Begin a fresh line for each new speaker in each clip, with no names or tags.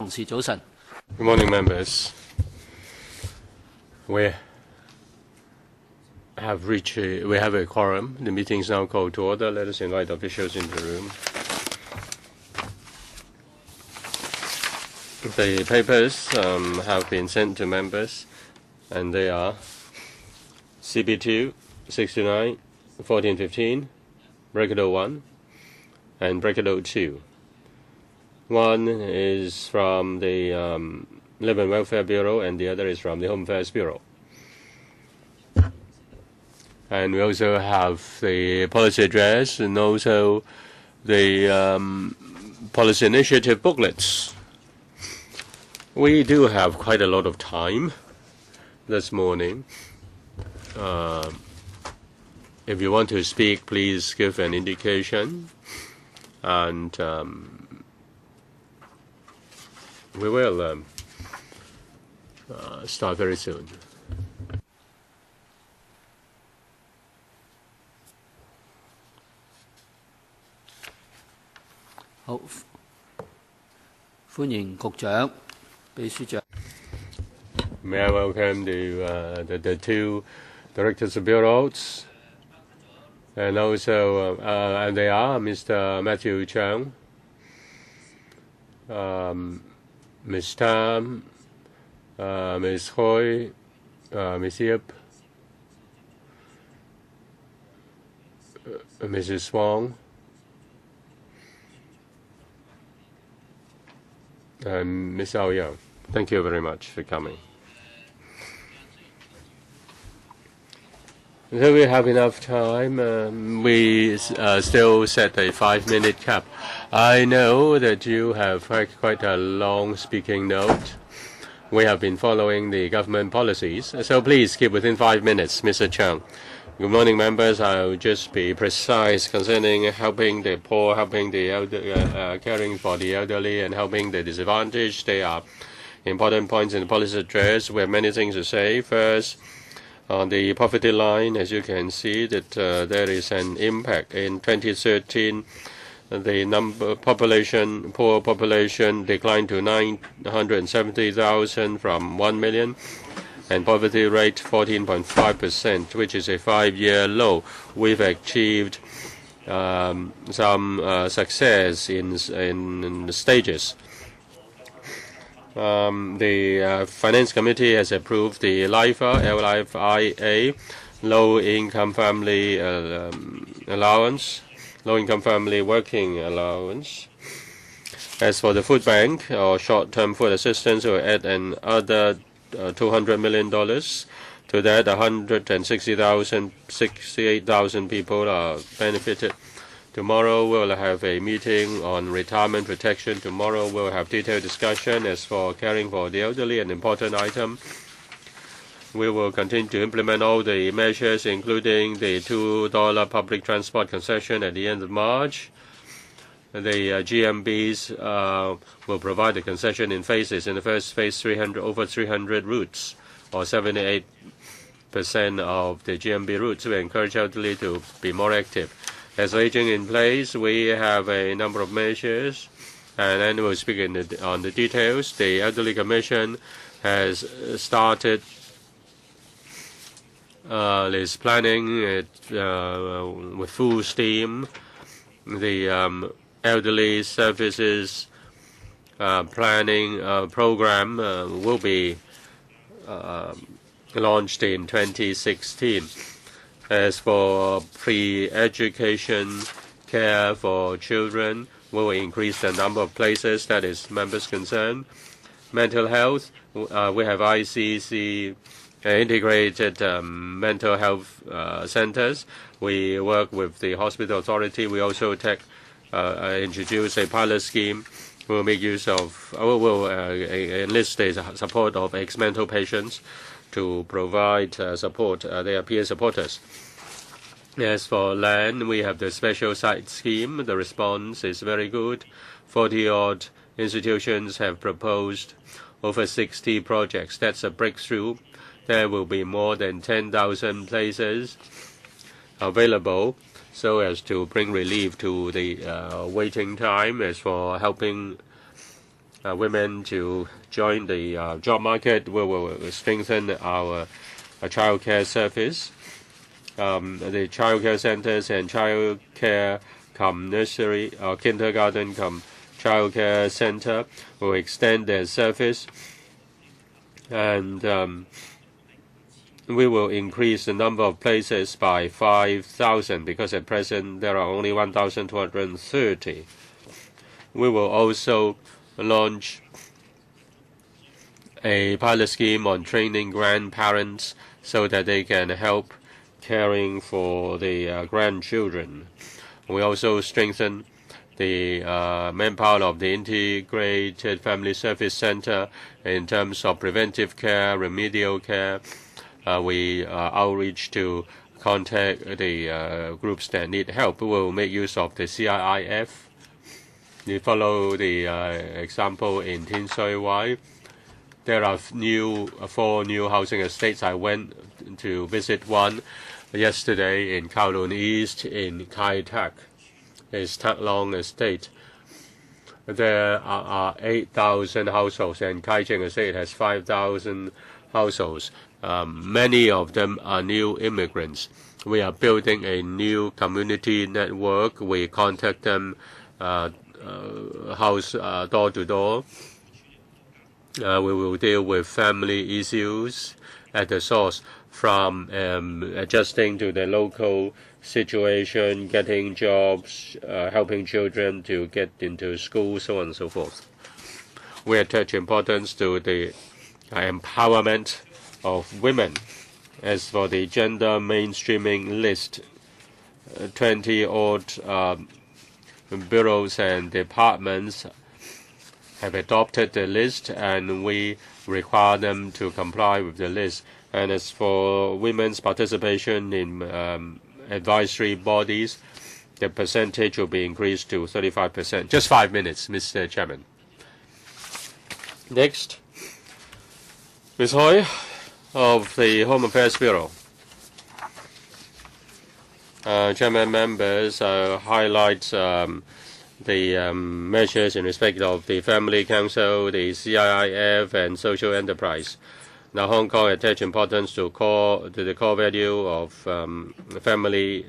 Good
morning, members. We have a quorum. The meeting is now called to order. Let us invite officials into the room. The papers have been sent to members, and they are CB2, 69, 1415, Bracket 01, and Bracket 02. One is from the Labour and Welfare Bureau, and the other is from the Home Affairs Bureau. And we also have the policy address and also the policy initiative booklets. We do have quite a lot of time this morning. If you want to speak, please give an indication, and we will start very soon.
好，歡迎局長、秘書長。
May I welcome the two directors of bureaus, and also and they are Mr. Matthew Chung, Ms. Tam, Ms. Hoy, Ms. Yip, Mrs. Wong, and Ms. Ao Young. Thank you very much for coming. So we have enough time. We still set a 5-minute cap. I know that you have quite a long speaking note. We have been following the government policies, so please keep within 5 minutes, Mr. Chung. Good morning, members. I'll just be precise concerning helping the poor, helping the elder, caring for the elderly, and helping the disadvantaged. They are important points in the policy address. We have many things to say. First, on the poverty line, as you can see, that there is an impact. In 2013, the poor population declined to 970,000 from 1 million, and poverty rate 14.5%, which is a 5-year low. We've achieved some success in the stages. The Finance Committee has approved the LIFA, low-income family allowance, low-income family working allowance. As for the food bank or short-term food assistance, we'll add another $200 million. To that, 168,000 people are benefited. Tomorrow we'll have a meeting on retirement protection. Tomorrow we'll have detailed discussion. As for caring for the elderly, an important item, we will continue to implement all the measures, including the $2 public transport concession at the end of March. The GMBs will provide the concession in phases. In the first phase, over 300 routes, or 78% of the GMB routes. We encourage elderly to be more active. As aging in place, we have a number of measures, and then we'll speak on the details. The Elderly Commission has started is planning it with full steam. The Elderly Services Planning Program will be launched in 2016. As for pre-education care for children, we will increase the number of places that is members concerned. Mental health, we have ICC integrated mental health centers. We work with the hospital authority. We also introduce a pilot scheme. We'll make use of, we'll enlist the support of ex-mental patients to provide support. They are peer supporters. As for land, we have the special site scheme. The response is very good. 40-odd institutions have proposed over 60 projects. That's a breakthrough. There will be more than 10,000 places available so as to bring relief to the waiting time. As for helping women to join the job market. We will strengthen our child care service. The child care centers and child care nursery or kindergarten child care center will extend their service, and we will increase the number of places by 5,000 because at present there are only 1,230. We will also launch a pilot scheme on training grandparents so that they can help caring for the grandchildren. We also strengthen the manpower of the Integrated Family Service Center in terms of preventive care, remedial care. We outreach to contact the groups that need help. We will make use of the CIIF. We follow the example in Tin Shui Wai. There are 4 new housing estates. I went to visit one yesterday in Kowloon East in Kai Tak. It's Tak Long Estate. There are 8,000 households, and Kai Cheng Estate has 5,000 households. Many of them are new immigrants. We are building a new community network. We contact them house door to door. We will deal with family issues at the source, from adjusting to the local situation, getting jobs, helping children to get into school, so on and so forth. We attach importance to the empowerment of women. As for the gender mainstreaming list, 20-odd bureaus and departments have adopted the list, and we require them to comply with the list. And as for women's participation in advisory bodies, the percentage will be increased to 35%. Just 5 minutes, Mr. Chairman. Next, Ms. Hoi of the Home Affairs Bureau. Chairman, members, highlight the measures in respect of the Family Council, the CIIF, and social enterprise. Now, Hong Kong attach importance to the core value of family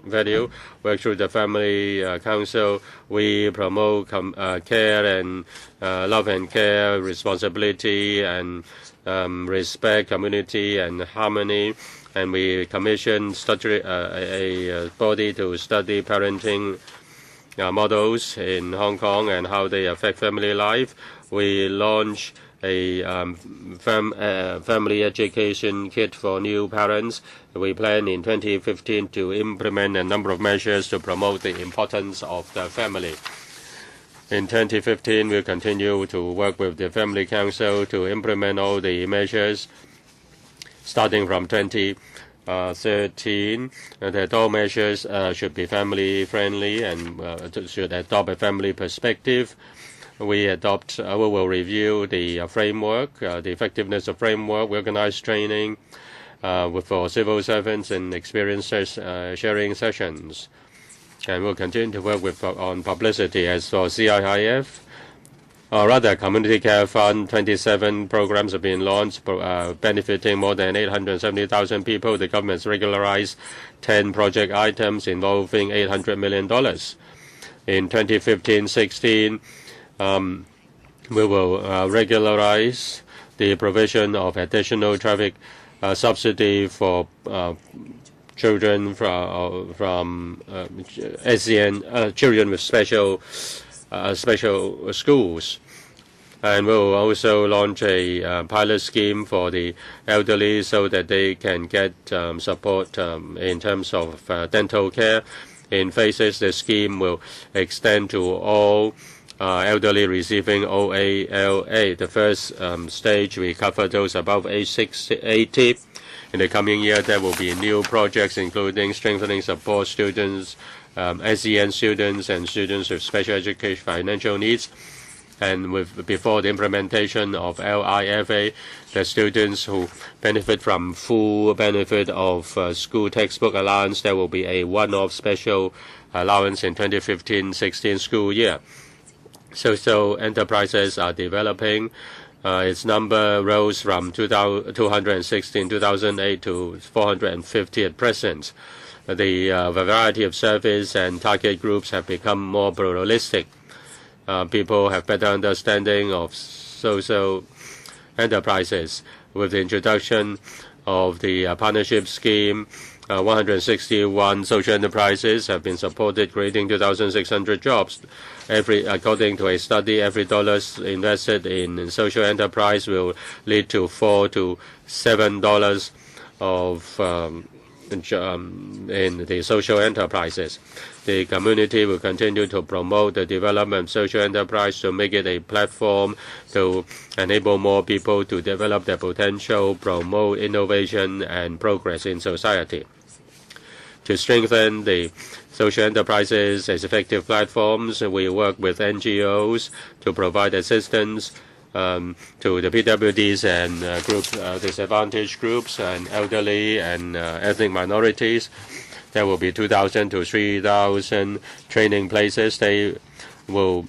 value. Work through the Family Council, we promote care and love and care, responsibility and respect, community and harmony. And we commission a body to study parenting models in Hong Kong and how they affect family life. We launch a family education kit for new parents. We plan in 2015 to implement a number of measures to promote the importance of the family. In 2015, we'll continue to work with the Family Council to implement all the measures. Starting from 2013, all measures should be family-friendly and should adopt a family perspective. We will review the framework, the effectiveness of framework, organize training for civil servants and experiences sharing sessions. And we'll continue to work on publicity. As for CIIF, or rather Community Care Fund, 27 programs have been launched, benefiting more than 870,000 people. The government has regularized 10 project items involving $800 million. In 2015-16, we will regularize the provision of additional traffic subsidy for children from SEN, children with special schools. And we will also launch a pilot scheme for the elderly so that they can get support in terms of dental care. In phases, the scheme will extend to all elderly receiving OALA. The first stage, we cover those above age 80. In the coming year, there will be new projects including strengthening support students, SEN students, and students with special education financial needs. And before the implementation of LIFA, the students who benefit from full benefit of school textbook allowance, there will be a one-off special allowance in 2015-16 school year. social enterprises are developing. Its number rose from 260 in 2008 to 450 at present. The variety of service and target groups have become more pluralistic. People have better understanding of social enterprises. With the introduction of the partnership scheme, 161 social enterprises have been supported, creating 2,600 jobs. According to a study, every dollar invested in social enterprise will lead to $4 to $7 of in the social enterprises. The community will continue to promote the development of social enterprise to make it a platform to enable more people to develop their potential, promote innovation and progress in society. To strengthen the social enterprises as effective platforms, we work with NGOs to provide assistance to the PWDs and disadvantaged groups and elderly and ethnic minorities. There will be 2,000 to 3,000 training places. They will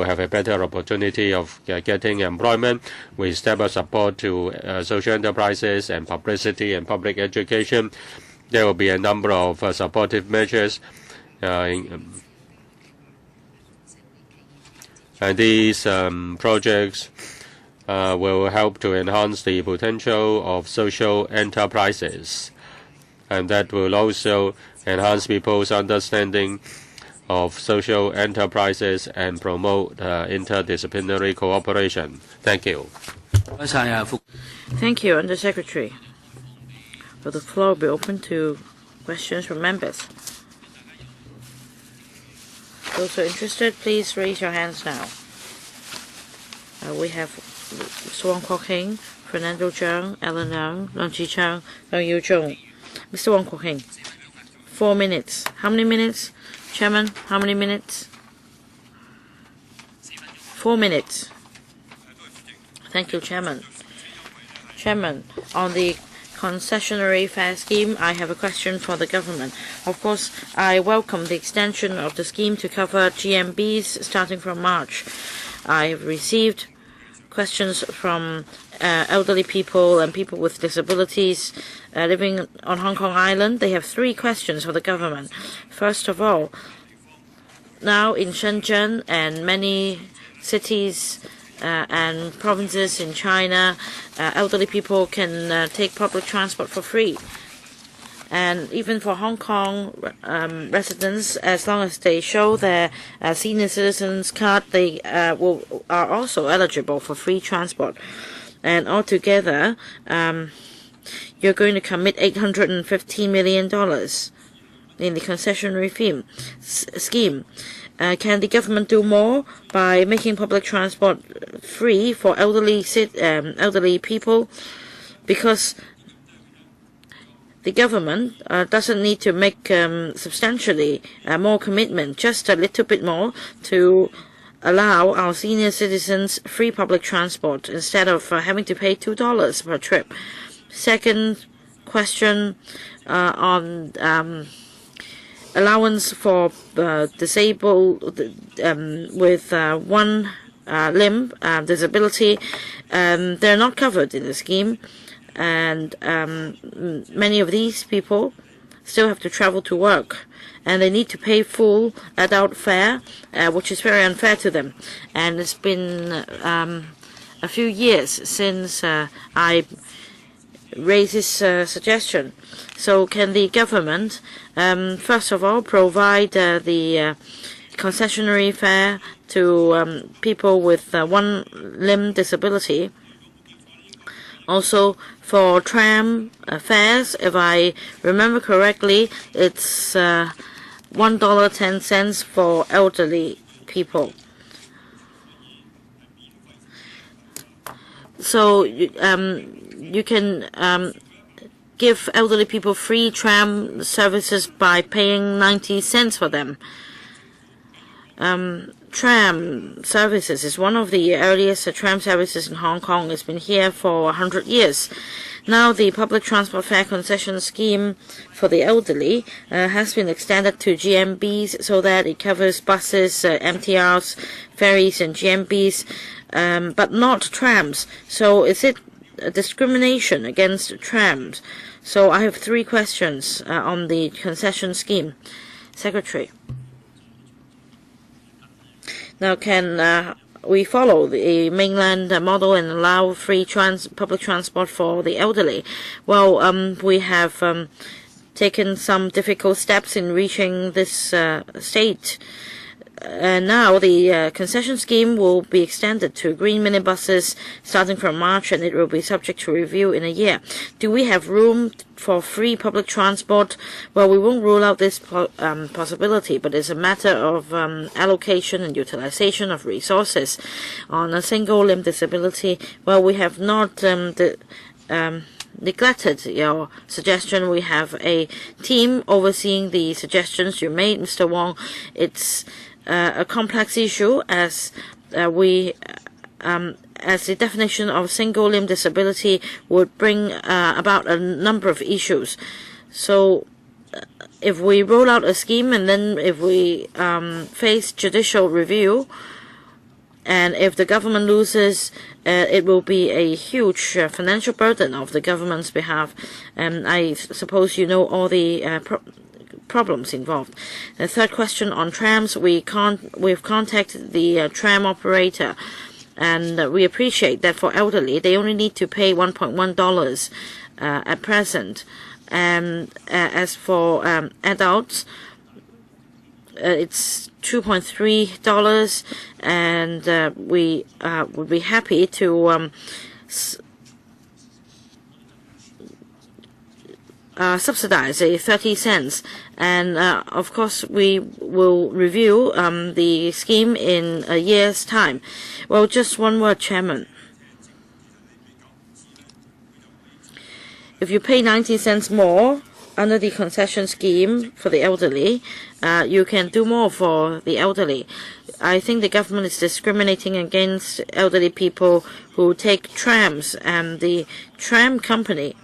have a better opportunity of getting employment. We step up support to social enterprises and publicity and public education. There will be a number of supportive measures. And these projects will help to enhance the potential of social enterprises. And that will also enhance people's understanding of social enterprises and promote interdisciplinary cooperation. Thank you.
Thank you, Undersecretary. So the floor will be open to questions from members. Those who are interested, please raise your hands now. We have Mr. Wong Kok Heng, Fernando Zhang, Alan Yang, Leung Chi Chang, Leung Yu Zhong. Mr. Wong Kok Heng, 4 minutes. How many minutes? Chairman, how many minutes? 4 minutes. Thank you, Chairman. Chairman, on the concessionary fare scheme, I have a question for the government. Of course, I welcome the extension of the scheme to cover GMBs starting from March. I have received questions from elderly people and people with disabilities living on Hong Kong Island. They have 3 questions for the government. First of all, now in Shenzhen and many cities and provinces in China, elderly people can take public transport for free. And even for Hong Kong residents, as long as they show their senior citizens card, they are also eligible for free transport. And altogether, you're going to commit $815 million in the concessionary scheme. Can the government do more by making public transport free for elderly people? Because the government doesn't need to make substantially more commitment, just a little bit more to allow our senior citizens free public transport instead of having to pay $2 per trip. Second question on allowance for disabled with one limb disability. They're not covered in the scheme, and many of these people still have to travel to work, and they need to pay full adult fare, which is very unfair to them. And it's been a few years since I raised this suggestion. So can the government, first of all, provide the concessionary fare to people with one limb disability? Also, for tram fares, if I remember correctly, it's $1.10 for elderly people. So you can give elderly people free tram services by paying 90 cents for them. tram services is one of the earliest tram services in Hong Kong. It's been here for 100 years. Now the public transport fare concession scheme for the elderly has been extended to GMBs so that it covers buses, MTRs, ferries and GMBs, but not trams. So is it a discrimination against trams? So I have 3 questions on the concession scheme. Secretary. Now, can we follow the mainland model and allow free public transport for the elderly? Well, we have taken some difficult steps in reaching this state. Now the concession scheme will be extended to green minibuses starting from March, and it will be subject to review in a year. Do we have room for free public transport? Well, we won't rule out this possibility, but it's a matter of allocation and utilization of resources. On a single limb disability, well, we have not neglected your suggestion. We have a team overseeing the suggestions you made, Mr. Wong. It's a complex issue as the definition of single limb disability would bring about a number of issues. So if we roll out a scheme and then if we face judicial review, and if the government loses, it will be a huge financial burden of the government's behalf. I suppose you know all the problems involved. The third question on trams, we've contacted the tram operator, and we appreciate that for elderly they only need to pay $1.1 at present, and as for adults, it's $2.3, and we would be happy to subsidize 30 cents, and of course we will review the scheme in a year's time. Well, just one word, Chairman. If you pay 90 cents more under the concession scheme for the elderly, you can do more for the elderly. I think the government is discriminating against elderly people who take trams, and the tram company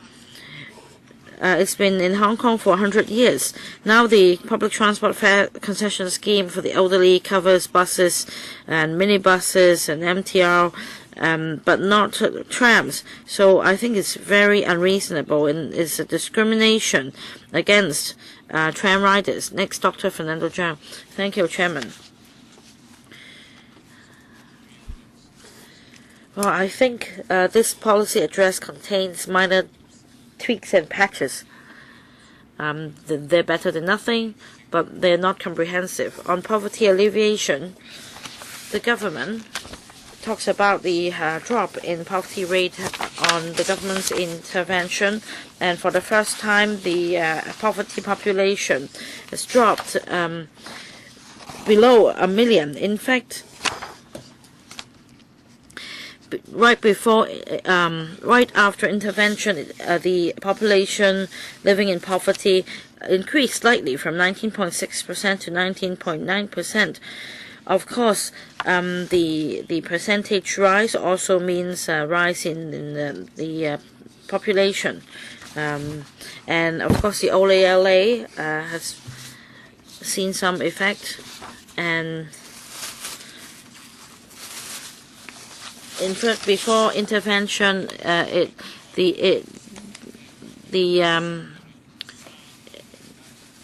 it's been in Hong Kong for 100 years. Now the public transport fare concession scheme for the elderly covers buses and minibuses and MTR, but not trams. So I think it's very unreasonable and is a discrimination against tram riders. Next, Dr. Fernando Zhang. Thank you, Chairman. Well, I think this policy address contains minor tweaks and patches. They're better than nothing, but they're not comprehensive. On poverty alleviation, the government talks about the drop in poverty rate on the government's intervention, and for the first time the poverty population has dropped below 1 million. In fact, right after intervention, the population living in poverty increased slightly from 19.6% to 19.9%. Of course, the percentage rise also means a rise in the population, and of course the OLA has seen some effect, and in fact, before intervention,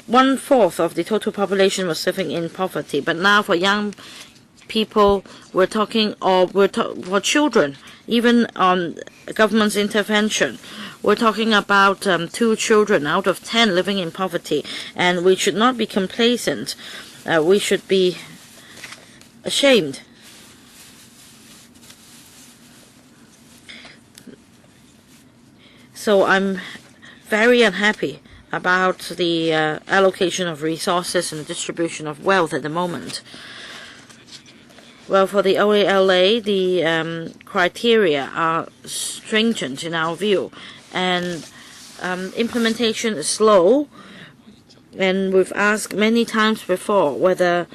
one-fourth of the total population was living in poverty. But now, for young people, we're talking, for children, even on government's intervention, we're talking about 2 children out of 10 living in poverty, and we should not be complacent. We should be ashamed. So I'm very unhappy about the allocation of resources and the distribution of wealth at the moment. Well, for the OALA, the criteria are stringent in our view, and implementation is slow. And we've asked many times before whether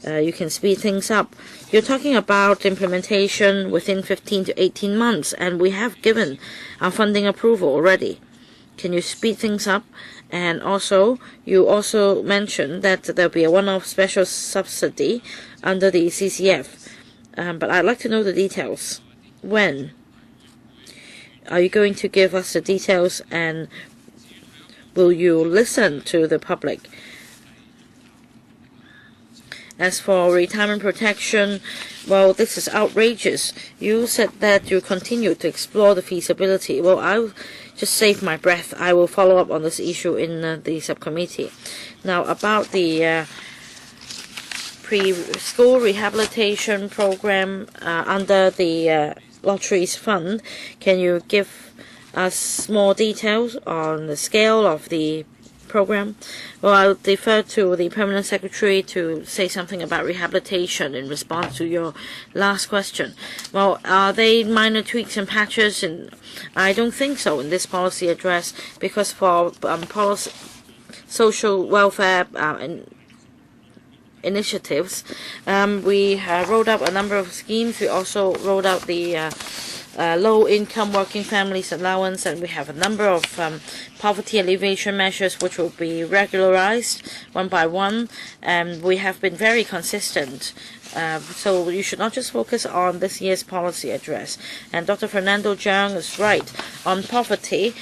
you can speed things up. You're talking about implementation within 15 to 18 months, and we have given our funding approval already. Can you speed things up? And also, you also mentioned that there'll be a one-off special subsidy under the CCF. But I'd like to know the details. When are you going to give us the details, and will you listen to the public? As for retirement protection, well, this is outrageous. You said that you continue to explore the feasibility. Well, I'll just save my breath. I will follow up on this issue in the subcommittee. Now, about the preschool rehabilitation program under the Lotteries Fund, can you give us more details on the scale of the program? Well, I'll defer to the Permanent Secretary to say something about rehabilitation in response to your last question. Well, are they minor tweaks and patches? And I don't think so in this policy address, because for social welfare initiatives, we rolled out a number of schemes. We also rolled out the low-income working families allowance, and we have a number of poverty alleviation measures which will be regularized one by one, and we have been very consistent. So you should not just focus on this year's policy address. And Dr. Fernando Zhang is right. On poverty,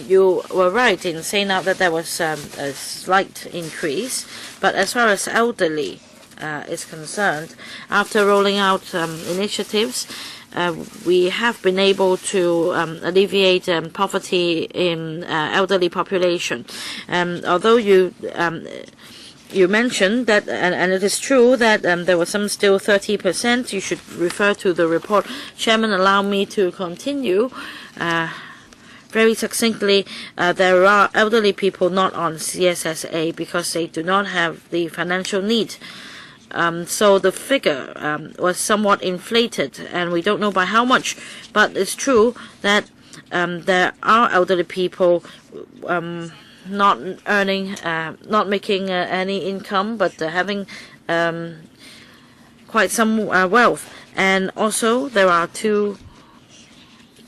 you were right in saying out that there was a slight increase, but as far as elderly is concerned, after rolling out initiatives, we have been able to alleviate poverty in elderly population. Although you mentioned that, and it is true that there was some still 30%, you should refer to the report. Chairman, allow me to continue. Very succinctly, there are elderly people not on CSSA because they do not have the financial need. So the figure was somewhat inflated, and we don't know by how much. But it's true that there are elderly people not earning, not making any income, but having quite some wealth. And also, there are two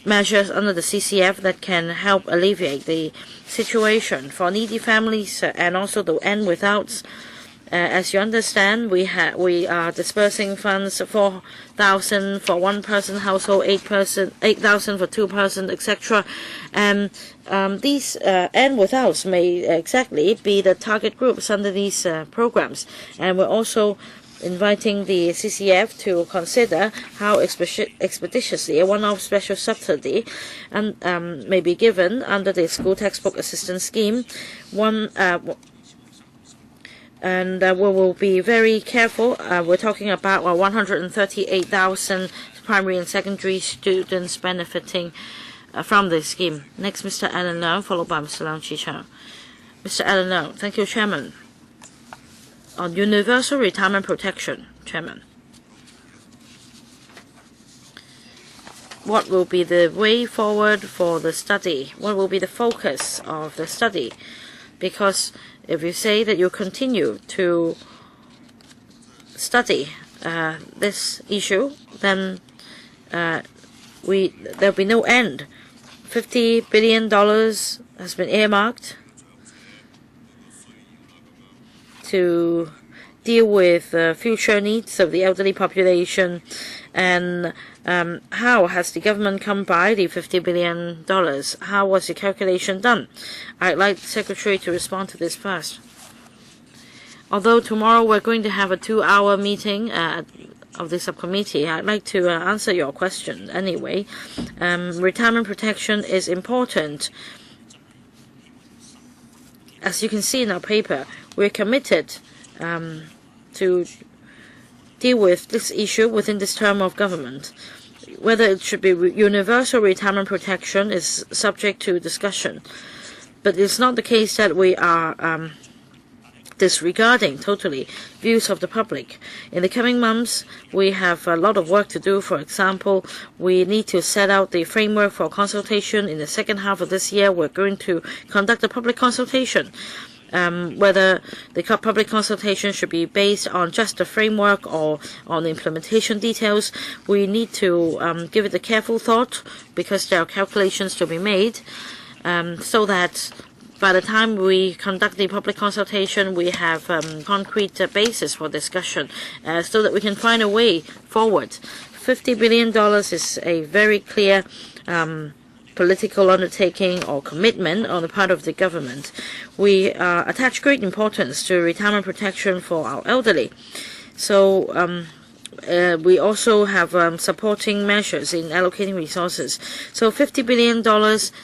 measures under the CCF that can help alleviate the situation for needy families and also the end without. As you understand, we are dispersing funds, 4,000 for one-person household, 8,000 for two-person, etc. And these and without may exactly be the target groups under these programs. And we're also inviting the CCF to consider how expeditiously a one-off special subsidy may be given under the school textbook assistance scheme. And we will be very careful. We're talking about 138,000 primary and secondary students benefiting from this scheme. Next, Mr. Alan Leung, followed by Mr. Leung Chi-Chang. Mr. Alan Leung, thank you, Chairman. On universal retirement protection, Chairman, what will be the way forward for the study? What will be the focus of the study? Because if you say that you continue to study this issue, then there'll be no end. $50 billion has been earmarked to deal with the future needs of the elderly population. And how has the government come by the $50 billion? How was the calculation done? I'd like the Secretary to respond to this first. Although tomorrow we're going to have a 2-hour meeting of the subcommittee, I'd like to answer your question anyway. Retirement protection is important. As you can see in our paper, we're committed to deal with this issue within this term of government. Whether it should be universal retirement protection is subject to discussion. But it's not the case that we are disregarding totally views of the public. In the coming months, we have a lot of work to do. For example, we need to set out the framework for consultation. In the second half of this year, we're going to conduct a public consultation. whether the public consultation should be based on just the framework or on the implementation details. We need to give it a careful thought because there are calculations to be made so that by the time we conduct the public consultation, we have concrete basis for discussion so that we can find a way forward. $50 billion is a very clear political undertaking or commitment on the part of the government. We attach great importance to retirement protection for our elderly. So we also have supporting measures in allocating resources. So $50 billion,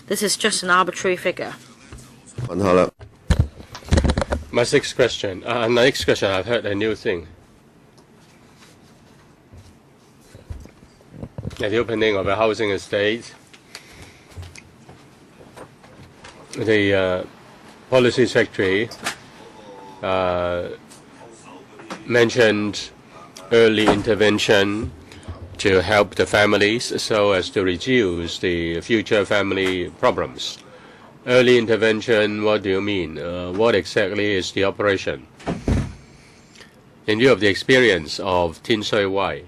this is just an arbitrary figure.
My next question, I've heard a new thing. At the opening of a housing estate, the policy secretary mentioned early intervention to help the families so as to reduce the future family problems. Early intervention, what do you mean? What exactly is the operation? In view of the experience of Tin Shui Wai,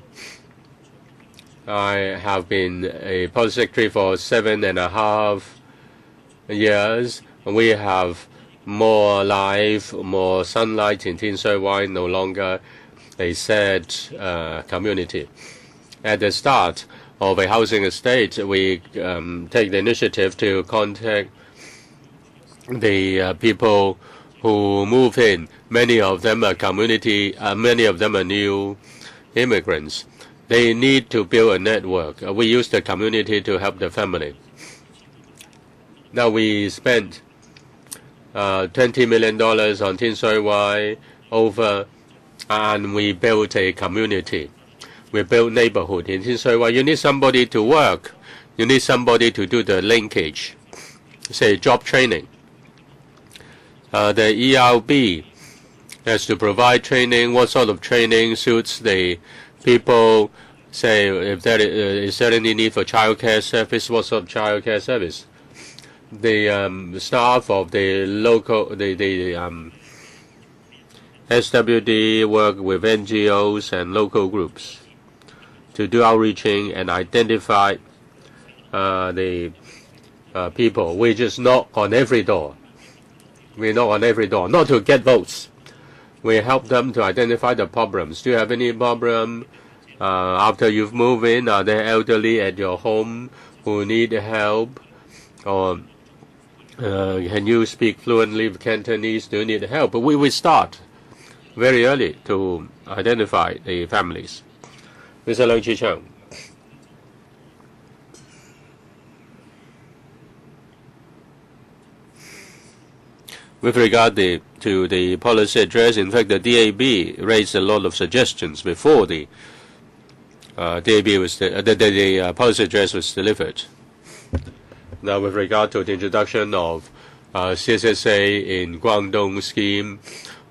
I have been a policy secretary for 7.5 years. We have more life, more sunlight in Tin Shui Wai, no longer a sad community. At the start of a housing estate, we take the initiative to contact the people who move in. Many of them are many of them are new immigrants. They need to build a network. We use the community to help the family. Now we spent $20 million on Tin Shui Wai and we built a community. We built neighborhood in Tin Shui Wai. You need somebody to work. You need somebody to do the linkage, say job training. The ERB has to provide training. What sort of training suits the people? Say, if there is there any need for childcare service? What sort of childcare service? The staff of the local, SWD work with NGOs and local groups to do outreaching and identify the people. We just knock on every door. We knock on every door, not to get votes. We help them to identify the problems. Do you have any problem after you've moved in? Are there elderly at your home who need help? Or can you speak fluently Cantonese? Do you need help? But we start very early to identify the families. Mr. Leung Chi-Chang. With regard to the policy address, in fact, the DAB raised a lot of suggestions before the the policy address was delivered. Now, with regard to the introduction of CSSA in Guangdong scheme,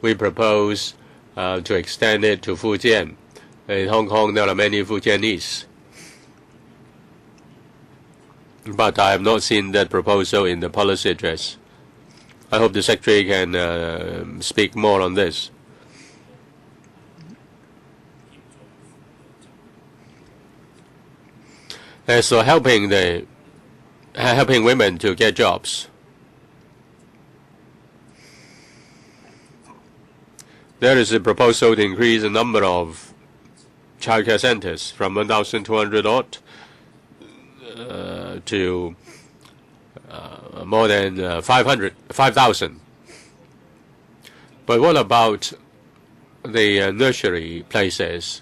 we propose to extend it to Fujian. In Hong Kong, there are many Fujianese. But I have not seen that proposal in the policy address. I hope the Secretary can speak more on this. As for helping women to get jobs, there is a proposal to increase the number of childcare centers from 1,200 odd to more than 5,000. But what about the nursery places?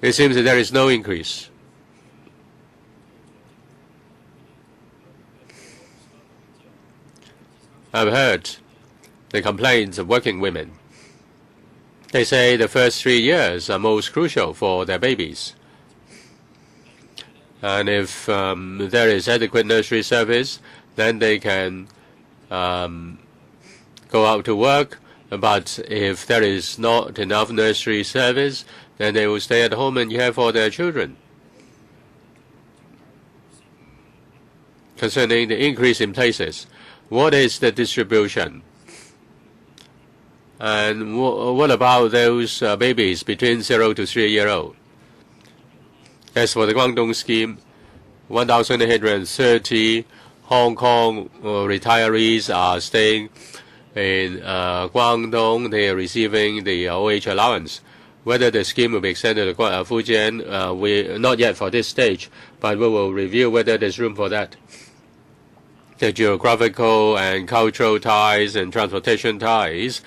It seems that there is no increase. I've heard the complaints of working women. They say the first 3 years are most crucial for their babies. And if there is adequate nursery service, then they can go out to work. But if there is not enough nursery service, then they will stay at home and care for their children. Concerning the increase in places, What is the distribution? And what about those babies between 0 to 3 years old? As for the Guangdong scheme, 1,830 Hong Kong retirees are staying in Guangdong. They are receiving the OH allowance. Whether the scheme will be extended to Fujian, we not yet for this stage, but we will review whether there's room for that. The geographical and cultural ties and transportation ties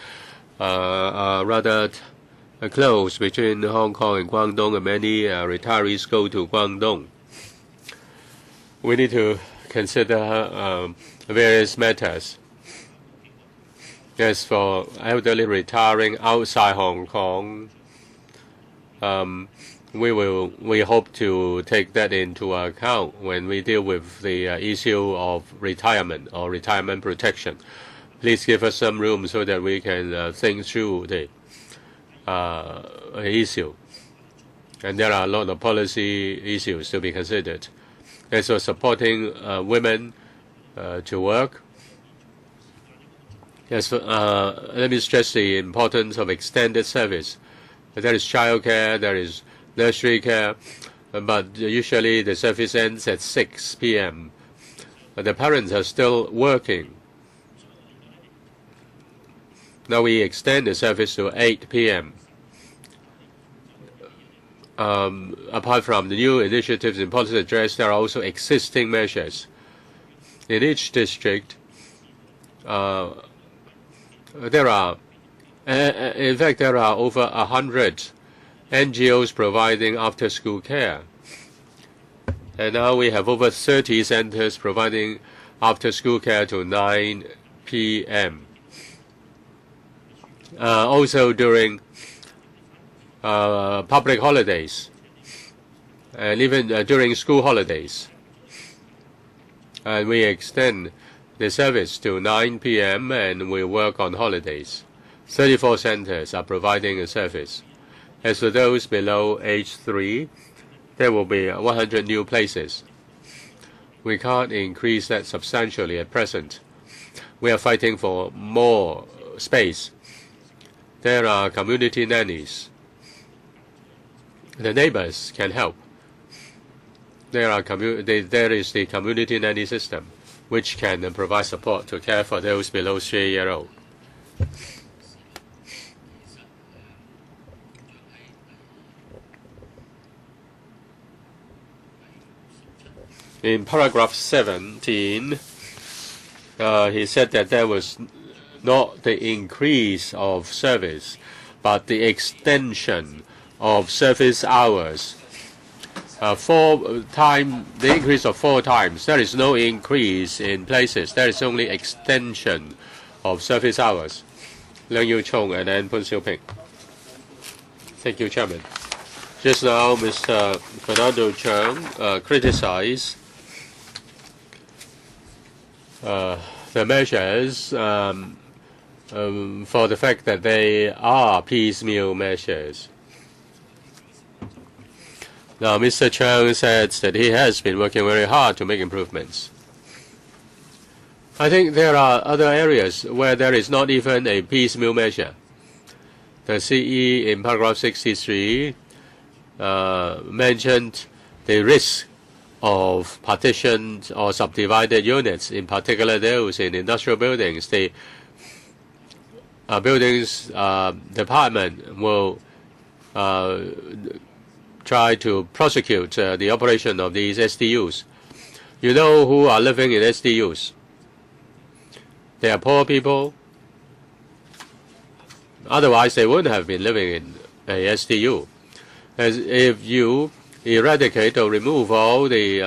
are rather close between Hong Kong and Guangdong, and many retirees go to Guangdong. We need to consider various matters. As for elderly retiring outside Hong Kong, we hope to take that into account when we deal with the issue of retirement or retirement protection. Please give us some room so that we can think through the issue. And there are a lot of policy issues to be considered. As for supporting women to work, yes, let me stress the importance of extended service. There is childcare, there is nursery care, but usually the service ends at 6 p.m. The parents are still working. Now we extend the service to 8 p.m. Apart from the new initiatives in policy address, there are also existing measures. In each district, there are over 100 NGOs providing after-school care. And now we have over 30 centers providing after-school care to 9 p.m. Also during public holidays and even during school holidays. And we extend the service to 9 p.m. and we work on holidays. 34 centers are providing a service. As for those below age 3, there will be 100 new places. We can't increase that substantially at present. We are fighting for more space. There are community nannies. The neighbors can help. There is the community nanny system, which can provide support to care for those below 3 years old. In paragraph 17, he said that there was not the increase of service, but the extension of service hours. The increase of 4 times. There is no increase in places. There is only extension of service hours. Leung Yu-chung and then Pun Siu-ping. Thank you, Chairman. Just now, Mr. Fernando Cheung criticized the measures for the fact that they are piecemeal measures. Now, Mr. Cheung said that he has been working very hard to make improvements. I think there are other areas where there is not even a piecemeal measure. The CE in paragraph 63 mentioned the risk of partitioned or subdivided units, in particular those in industrial buildings. The buildings department will try to prosecute the operation of these SDUs. You know who are living in SDUs? They are poor people. Otherwise, they wouldn't have been living in a SDU. As if you eradicate or remove all the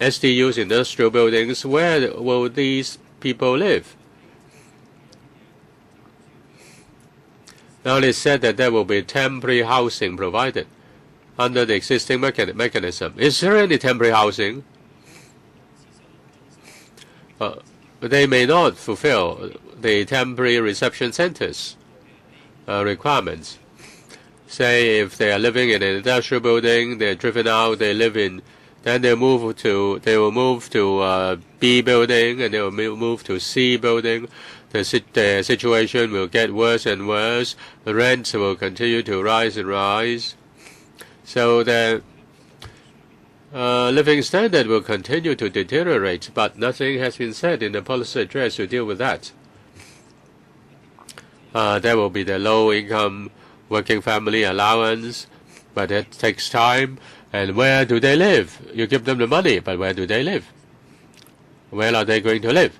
SDUs, industrial buildings, where will these people live? Now it is said that there will be temporary housing provided under the existing mechanism. Is there any temporary housing? They may not fulfill the temporary reception centers requirements. Say if they are living in an industrial building, they're driven out, they live in Then they will move to B building, and they will move to C building. The situation will get worse and worse. The rents will continue to rise and rise. So the living standard will continue to deteriorate, but nothing has been said in the policy address to deal with that. There will be the low-income working family allowance, but it takes time. And where do they live? You give them the money, but where do they live? Where are they going to live?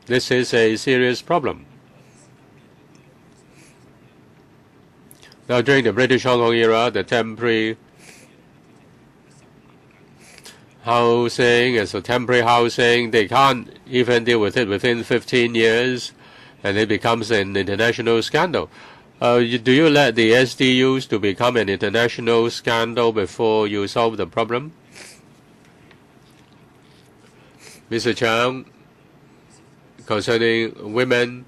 This is a serious problem. Now, during the British Hong Kong era, the temporary housing, as a temporary housing, they can't even deal with it within 15 years, and it becomes an international scandal. Do you let the SDUs to become an international scandal before you solve the problem? Mr. Chang, concerning women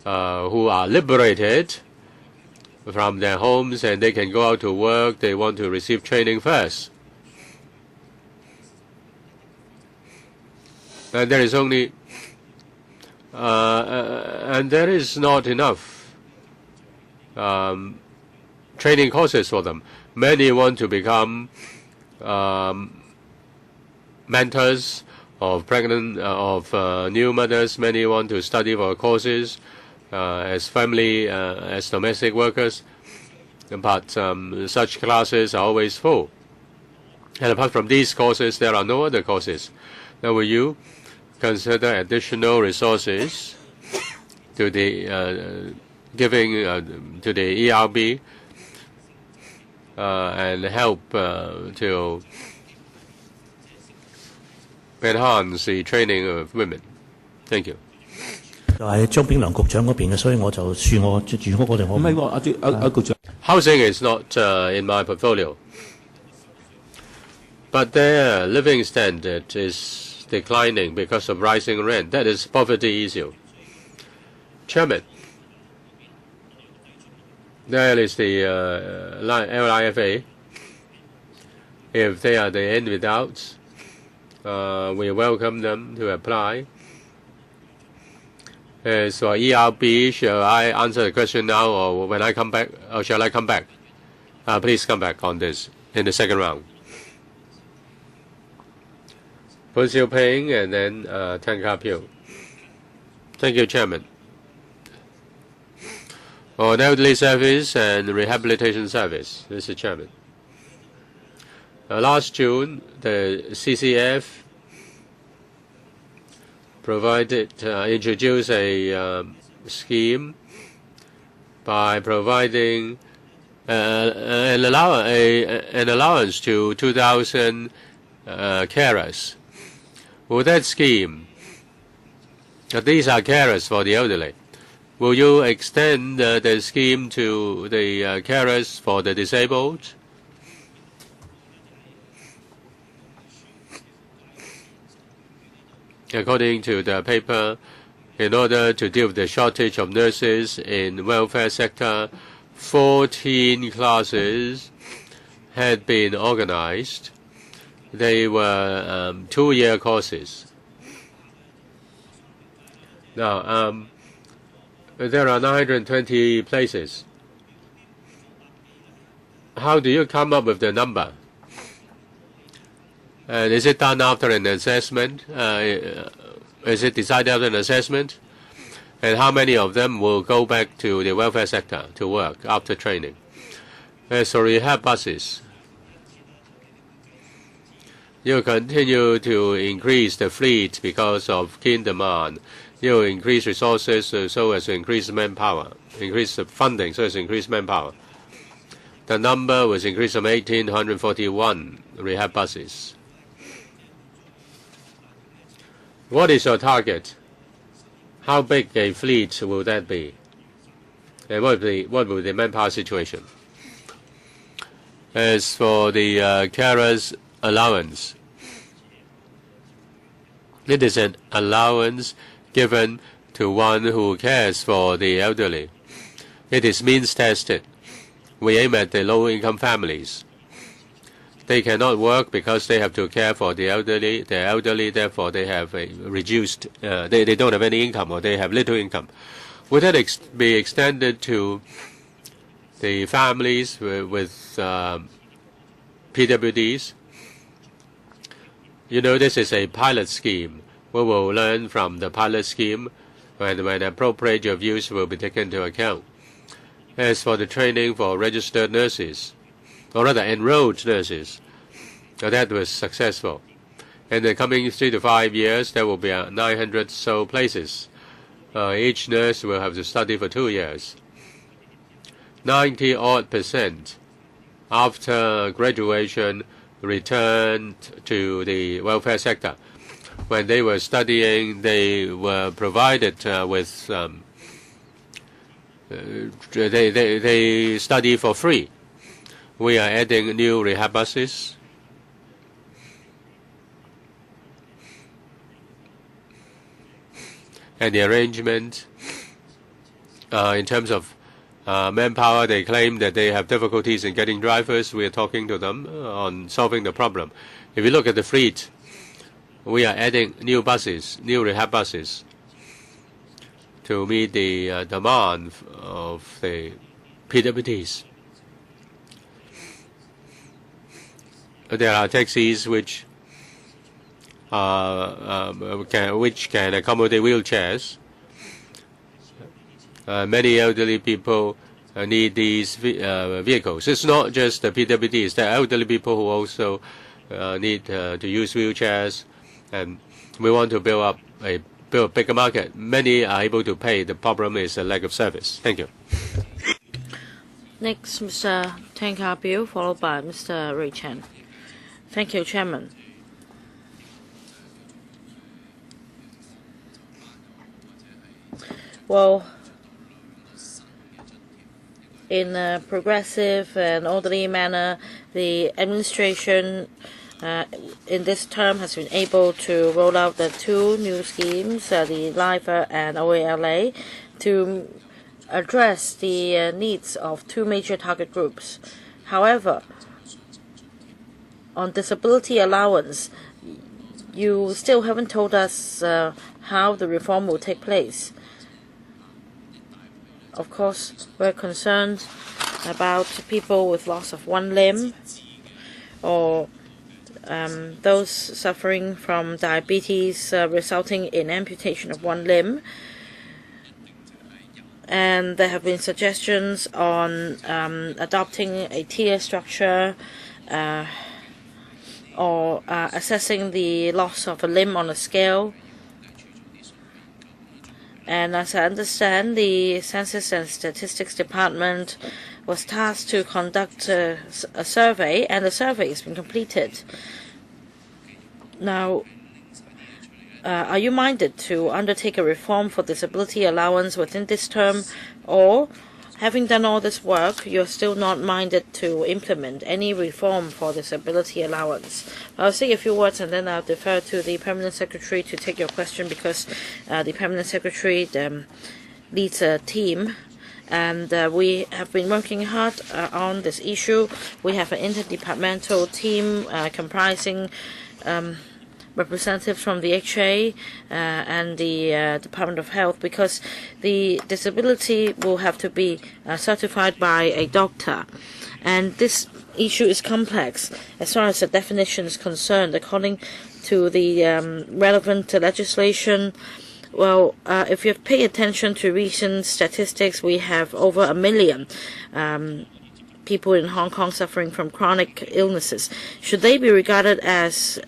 who are liberated from their homes and they can go out to work, they want to receive training first. And there is only and there is not enough training courses for them. Many want to become mentors of pregnant new mothers. Many want to study for courses as domestic workers, but such classes are always full. And apart from these courses, there are no other courses. Now, will you consider additional resources to the giving to the ERB and help to enhance the training of women? Thank you.
就係張炳良局長嗰邊嘅，所以我就恕我住屋嗰度我唔係喎，局長。
Housing is not in my portfolio, but their living standard is declining because of rising rent. That is poverty issue. Chairman, there is the LIFA. If they are the end without, we welcome them to apply. As for ERB, shall I answer the question now, or when I come back, or shall I come back? Please come back on this in the second round. Pu Xiuping and then Tan Ka Piu. Thank you, Chairman. On elderly service and rehabilitation service, Mr. Chairman. Last June, the CCF introduced a scheme by providing an allowance to 2,000 carers. With that scheme, these are carers for the elderly. Will you extend the scheme to the carers for the disabled? According to the paper, in order to deal with the shortage of nurses in welfare sector, 14 classes had been organized. They were 2-year courses. Now, there are 920 places. How do you come up with the number? And is it done after an assessment? Is it decided after an assessment? And how many of them will go back to the welfare sector to work after training? As for rehab buses, you continue to increase the fleet because of keen demand. You increase resources so as to increase manpower, increase the funding so as to increase manpower. The number was increased from 18 to 141 rehab buses. What is your target? How big a fleet will that be? And what will be the manpower situation? As for the carers allowance, it is an allowance given to one who cares for the elderly. It is means tested. we aim at the low-income families. They cannot work because they have to care for the elderly. The elderly, therefore, they have a reduced, they don't have any income, or they have little income. Would that be extended to the families with PWDs? You know, this is a pilot scheme. We will learn from the pilot scheme when appropriate views will be taken into account. As for the training for registered nurses, or rather enrolled nurses, that was successful. In the coming 3 to 5 years, there will be 900 so places. Each nurse will have to study for 2 years. 90% after graduation returned to the welfare sector. When they were studying, they were provided with they study for free. We are adding new rehab buses. And the arrangement in terms of manpower, they claim that they have difficulties in getting drivers. We are talking to them on solving the problem. If you look at the fleet, we are adding new buses, new rehab buses, to meet the demand of the PWDs. There are taxis which can accommodate wheelchairs. Many elderly people need these vehicles. It's not just the PWDs. There are elderly people who also need to use wheelchairs, and we want to build a bigger market. Many are able to pay. The problem is a lack of service. Thank you.
Next, Mr. Tang Ka-biu, followed by Mr. Ray Chen. Thank you, Chairman. Well, in a progressive and orderly manner, the administration in this term has been able to roll out the 2 new schemes, the LIFA and OALA, to address the needs of 2 major target groups. However, on disability allowance, you still haven't told us how the reform will take place. Of course, we're concerned about people with loss of 1 limb, or those suffering from diabetes resulting in amputation of 1 limb. And there have been suggestions on adopting a tier structure or assessing the loss of a limb on a scale. And as I understand, the Census and Statistics Department was tasked to conduct a survey, and the survey has been completed. Now, are you minded to undertake a reform for disability allowance within this term, or, having done all this work, you're still not minded to implement any reform for disability allowance? I'll say a few words and then I'll defer to the Permanent Secretary to take your question, because the Permanent Secretary leads a team, and we have been working hard on this issue. We have an interdepartmental team comprising representatives from the HA and the Department of Health, because the disability will have to be certified by a doctor. And this issue is complex as far as the definition is concerned. According to the relevant legislation, well, if you pay attention to recent statistics, we have over 1 million people in Hong Kong suffering from chronic illnesses. Should they be regarded as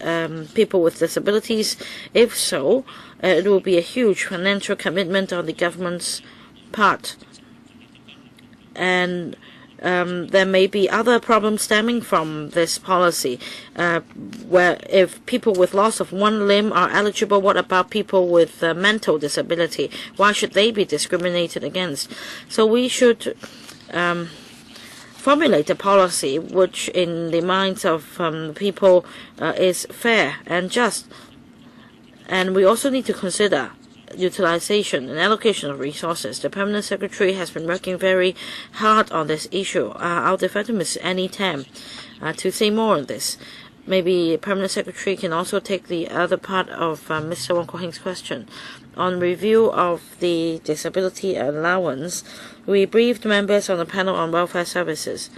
people with disabilities? If so, it will be a huge financial commitment on the government's part. And there may be other problems stemming from this policy, where if people with loss of 1 limb are eligible, what about people with mental disability? Why should they be discriminated against? So we should formulate a policy which, in the minds of people, is fair and just. And we also need to consider utilization and allocation of resources. The Permanent Secretary has been working very hard on this issue. I'll defer to Ms. Annie Tam to say more on this. Maybe Permanent Secretary can also take the other part of Mr. Wong Kwok-hing's question. On review of the disability allowance, we briefed members on the panel on welfare services.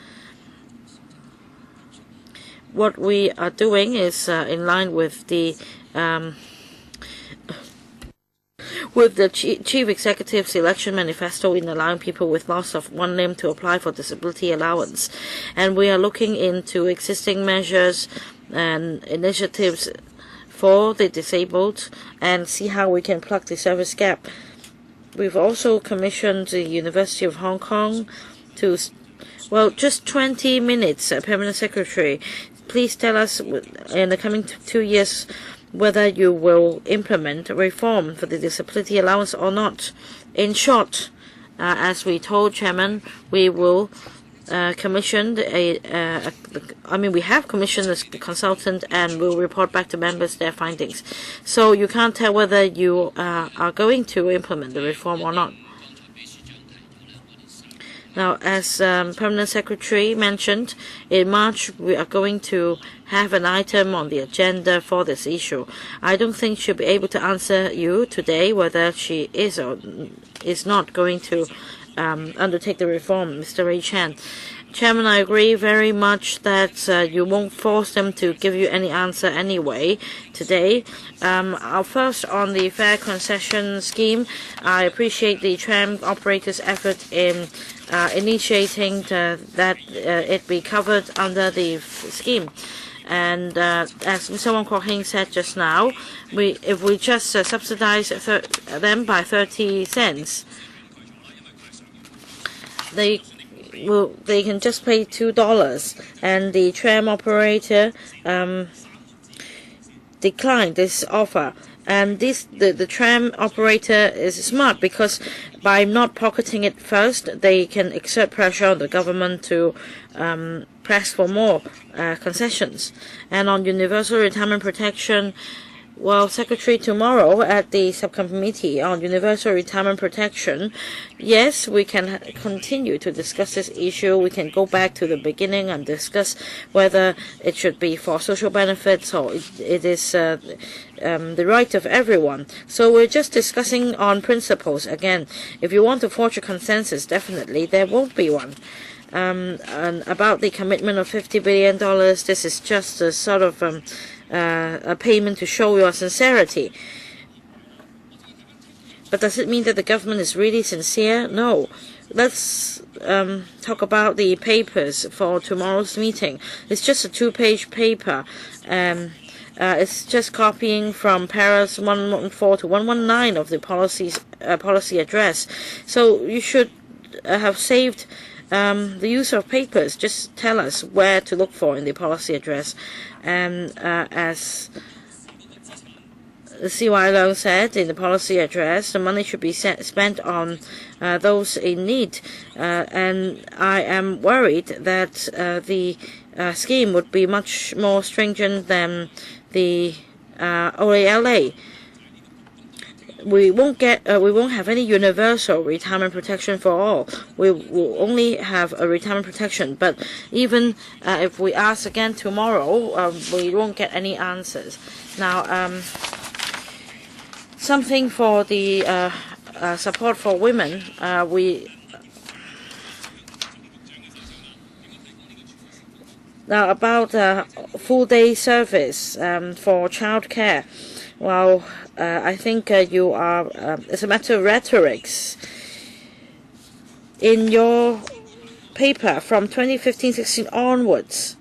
What we are doing is in line with the Chief Executive's election manifesto in allowing people with loss of one limb to apply for disability allowance. And we are looking into existing measures and initiatives for the disabled and see how we can plug the service gap. We've also commissioned the University of Hong Kong to, well, just 20 minutes, Permanent Secretary. Please tell us in the coming 2 years whether you will implement reform for the disability allowance or not. In short, as we told Chairman, we will commission we have commissioned a consultant and will report back to members their findings. So you can't tell whether you are going to implement the reform or not. Now, as Permanent Secretary mentioned, in March we are going to have an item on the agenda for this issue. I don't think she'll be able to answer you today whether she is or is not going to undertake the reform, Mr. Ray Chan. Chairman, I agree very much that you won't force them to give you any answer anyway today. First, on the fare concession scheme, I appreciate the tram operators' effort in initiating that it be covered under the scheme. And as Mr. Wong Kwok-hing said just now, if we just subsidize them by 30 cents, they can just pay $2, and the tram operator declined this offer. And the tram operator is smart because by not pocketing it first, they can exert pressure on the government to press for more concessions. And on universal retirement protection, well, Secretary, tomorrow at the subcommittee on universal retirement protection, yes, we can continue to discuss this issue. We can go back to the beginning and discuss whether it should be for social benefits or it is the right of everyone. So we're just discussing on principles. Again, if you want to forge a consensus, definitely there won't be one. And about the commitment of $50 billion, this is just a sort of a payment to show your sincerity. But does it mean that the government is really sincere? No. Let's talk about the papers for tomorrow's meeting. It's just a 2-page paper. It's just copying from paras 114 to 119 of the policy address. So you should have saved the use of papers. Just tell us where to look for in the policy address. And as the C.Y. Leung said in the policy address, the money should be spent on those in need. And I am worried that the scheme would be much more stringent than the OALA. We won't have any universal retirement protection for all. We will only have a retirement protection. But even if we ask again tomorrow, we won't get any answers. Now, something for the support for women. Now about full-day service for childcare. Well, I think you are, it's a matter of rhetorics. In your paper from 2015-16 onwards,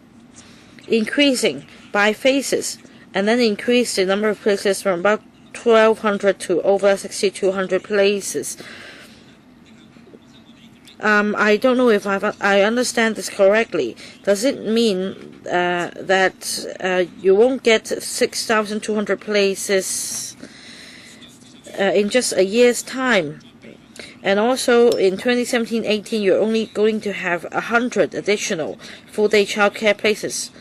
increasing by phases, and then increase the number of places from about 1,200 to over 6,200 places. I don't know if I understand this correctly. Does it mean that you won't get 6,200 places in just a year's time? And also in 2017-18, you're only going to have 100 additional full-day childcare places.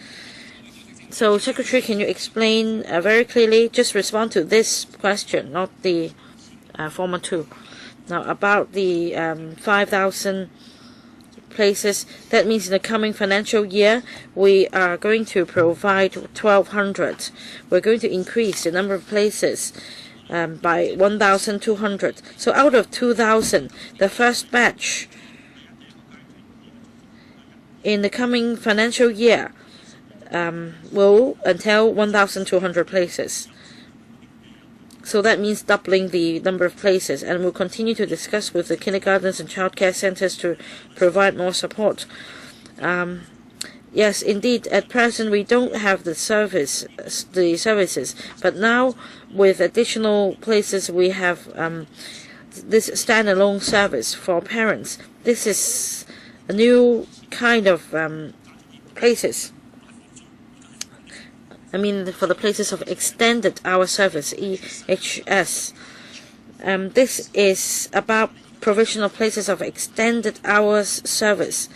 So, Secretary, can you explain very clearly? Just respond to this question, not the former 2. Now, about the 5,000 places, that means in the coming financial year, we are going to provide 1,200. We're going to increase the number of places by 1,200. So out of 2,000, the first batch in the coming financial year will entail 1,200 places. So that means doubling the number of places, and we'll continue to discuss with the kindergartens and childcare centers to provide more support. Yes, indeed, at present we don't have the services, but now with additional places we have this standalone service for parents. This is a new kind of places. I mean, for the places of extended hour service, EHS. This is about provision of places of extended hours service.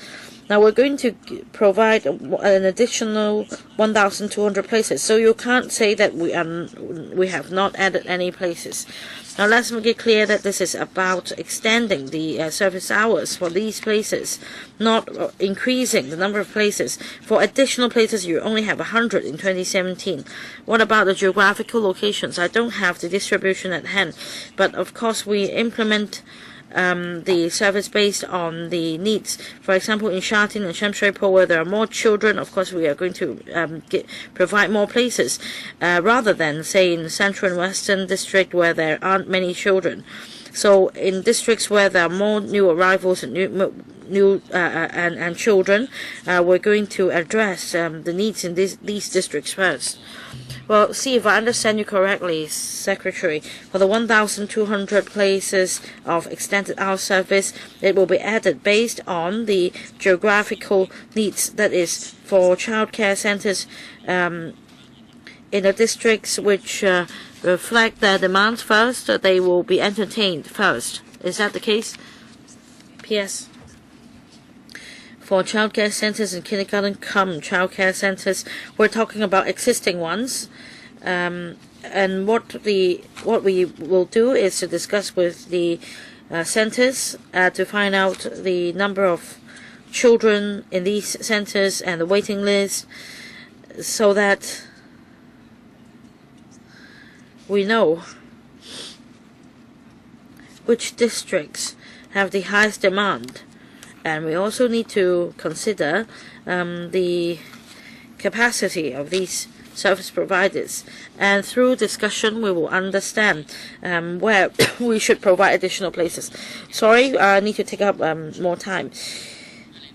Now we're going to provide an additional 1,200 places. So you can't say that we have not added any places. Now let's make it clear that this is about extending the service hours for these places, not increasing the number of places. For additional places, you only have 100 in 2017. What about the geographical locations? I don't have the distribution at hand, but of course we implement the service based on the needs. For example, in Sha Tin and Sham Shui Po, where there are more children, of course we are going to provide more places, rather than, say, in Central and Western District where there aren't many children. So in districts where there are more new arrivals and and children, we're going to address the needs in these districts first. Well, see, if I understand you correctly, Secretary, for the 1,200 places of extended hour service, it will be added based on the geographical needs. That is, for childcare centers in the districts which reflect their demands first, they will be entertained first. Is that the case? P.S. For childcare centers and kindergarten childcare centers, we're talking about existing ones. And what we will do is to discuss with the centers to find out the number of children in these centers and the waiting list, so that we know which districts have the highest demand. And we also need to consider the capacity of these service providers. And through discussion, we will understand where we should provide additional places. Sorry, I need to take up more time.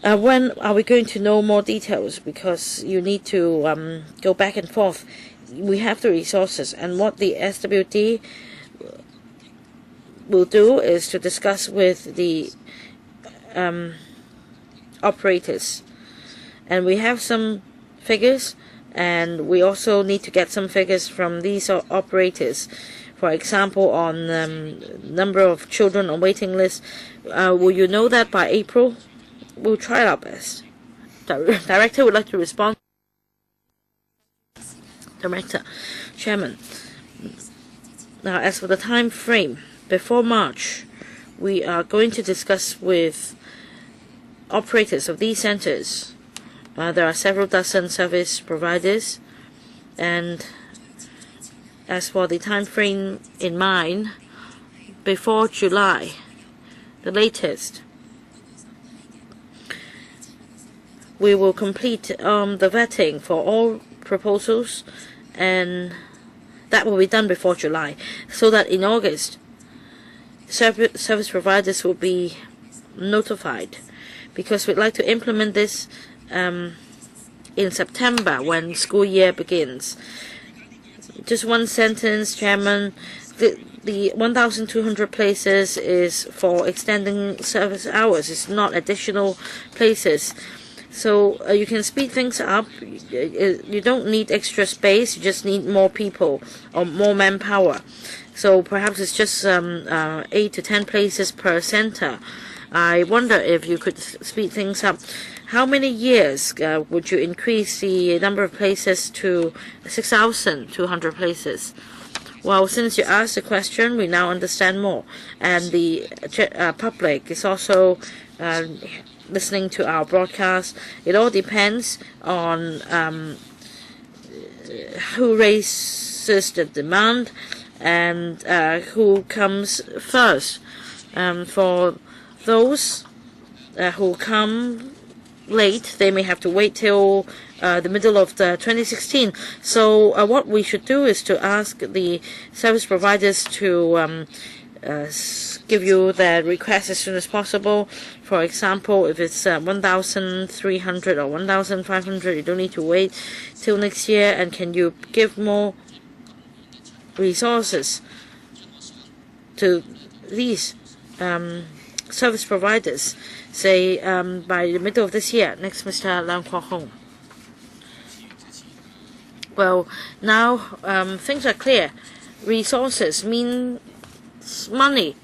When are we going to know more details? Because you need to go back and forth. We have the resources, and what the SWD will do is to discuss with the operators, and we have some figures, and we also need to get some figures from these operators. For example, on number of children on waiting list. Will you know that by April? We'll try our best. Director would like to respond. Director, Chairman. Now, as for the time frame, before March, we are going to discuss with operators of these centers. There are several dozen service providers, and as for the time frame in mind, before July, the latest, we will complete the vetting for all proposals, and that will be done before July, so that in August, service providers will be notified, because we'd like to implement this in September when school year begins. Just one sentence, Chairman. The 1,200 places is for extending service hours. It's not additional places. So you can speed things up. You don't need extra space. You just need more people or more manpower. So perhaps it's just 8 to 10 places per center. I wonder if you could speed things up. How many years would you increase the number of places to 6,200 places? Well, since you asked the question, we now understand more. And the public is also listening to our broadcast. It all depends on who raises the demand and who comes first. For those who come late, they may have to wait till the middle of 2016. So what we should do is to ask the service providers to give you the request as soon as possible. For example, if it's 1,300 or 1,500, you don't need to wait till next year. And can you give more resources to these service providers, say by the middle of this year? Next, Mr. Lam Kwok Hong. Well, now things are clear. Resources means money.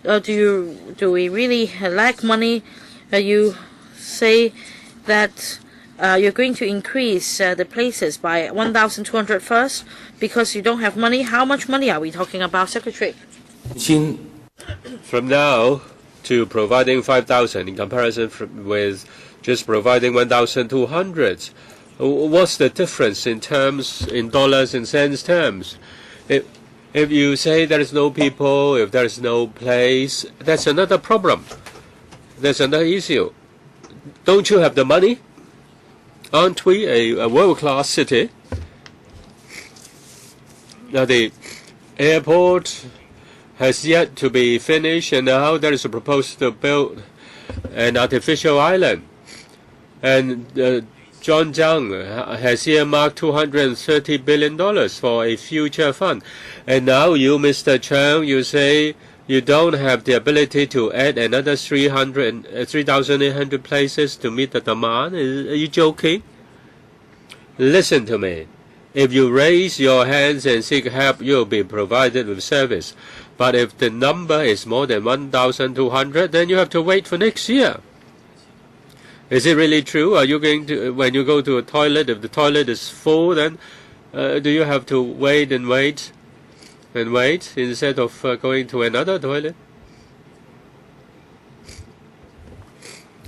Do we really lack money? You say that you're going to increase the places by 1,200 first because you don't have money. How much money are we talking about, Secretary?
From now to providing 5,000 in comparison with just providing 1,200. What's the difference in terms, in dollars and cents terms? If you say there is no people, if there is no place, that's another problem. That's another issue. Don't you have the money? Aren't we a world-class city? Now the airport has yet to be finished, and now there is a proposal to build an artificial island. And John Zhang has earmarked $230 billion for a future fund. And now you, Mr. Chang, you say you don't have the ability to add another 3,800 places to meet the demand. Are you joking? Listen to me. If you raise your hands and seek help, you'll be provided with service. But if the number is more than 1,200, then you have to wait for next year. Is it really true? Are you going to, when you go to a toilet, if the toilet is full, then do you have to wait and wait and wait instead of going to another toilet?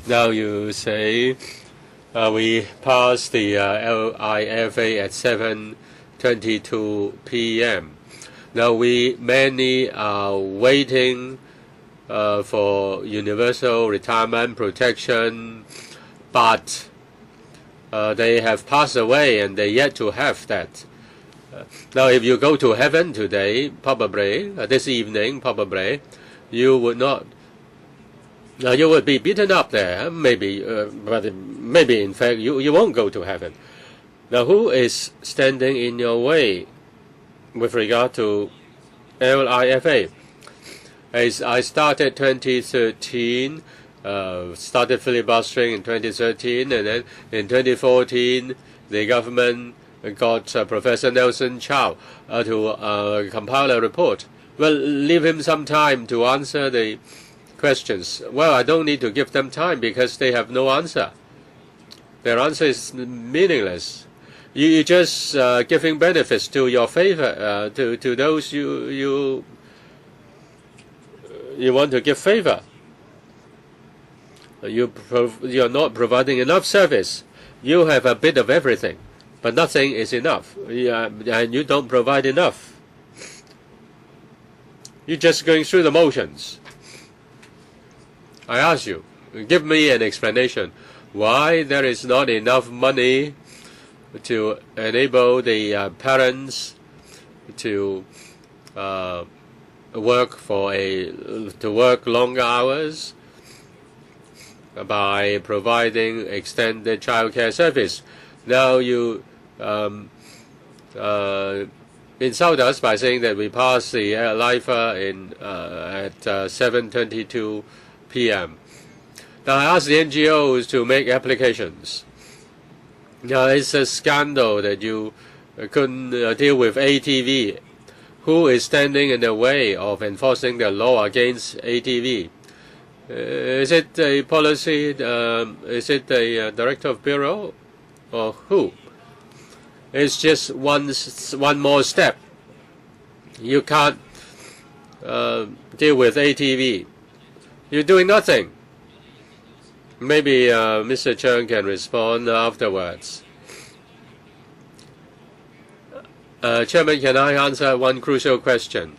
Now you say we passed the LIFA at 7:22 p.m. Now many are waiting for universal retirement protection, but they have passed away and they yet to have that. Now, if you go to heaven today, probably this evening, probably you would not. You would be beaten up there, maybe, but maybe in fact you won't go to heaven. Now, who is standing in your way with regard to LIFA? As I started 2013, started filibustering in 2013, and then in 2014, the government got Professor Nelson Chow to compile a report. Well, leave him some time to answer the questions. Well, I don't need to give them time because they have no answer. Their answer is meaningless. You just giving benefits to your favor, to those you want to give favor. You're not providing enough service. You have a bit of everything, but nothing is enough, and you don't provide enough. You're just going through the motions. I ask you, give me an explanation why there is not enough money to enable the parents to work long hours by providing extended childcare service. Now you insult us by saying that we passed the LIFA at 7:22 p.m. Now I asked the NGOs to make applications. Now it's a scandal that you couldn't deal with ATV. Who is standing in the way of enforcing the law against ATV? Is it a policy? Is it the director of bureau, or who? It's just one more step You can't deal with ATV. You're doing nothing. Maybe Mr. Chung can respond afterwards. Chairman, can I answer one crucial question?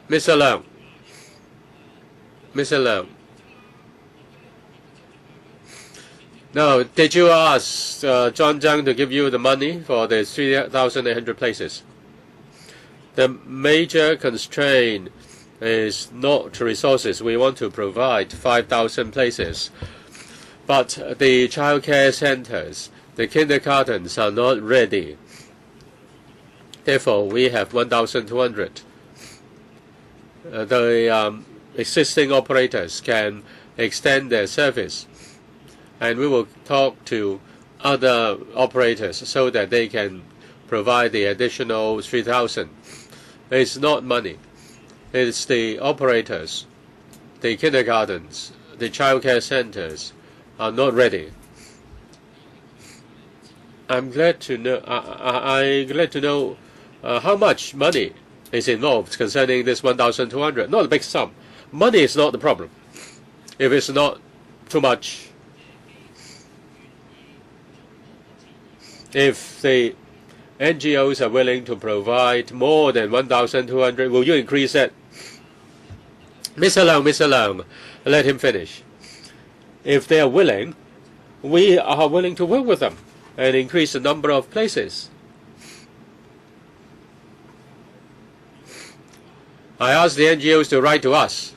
Mr. Leung. Mr. Leung. Now, did you ask John Zhang to give you the money for the 3,800 places? The major constraint is not resources. We want to provide 5,000 places. But the child care centers, the kindergartens are not ready. Therefore, we have 1,200. The existing operators can extend their service, and we will talk to other operators so that they can provide the additional 3,000. It's not money. It's the operators, the kindergartens, the child care centers are not ready. I'm glad to know. I'm glad to know how much money is involved concerning this 1,200. Not a big sum. Money is not the problem. If it's not too much, if the NGOs are willing to provide more than 1,200, will you increase it? Mr. Leung, let him finish. If they are willing, we are willing to work with them and increase the number of places. I asked the NGOs to write to us.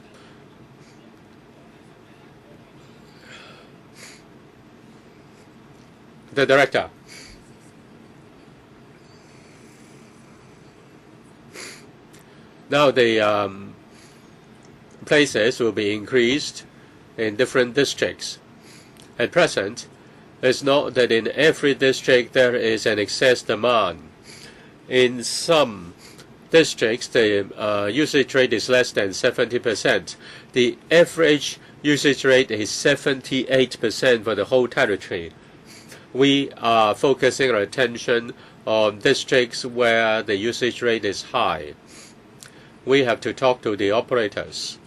The director. Now the places will be increased in different districts. At present, it's not that in every district there is an excess demand. In some districts, the usage rate is less than 70%. The average usage rate is 78% for the whole territory. We are focusing our attention on districts where the usage rate is high. We have to talk to the operators.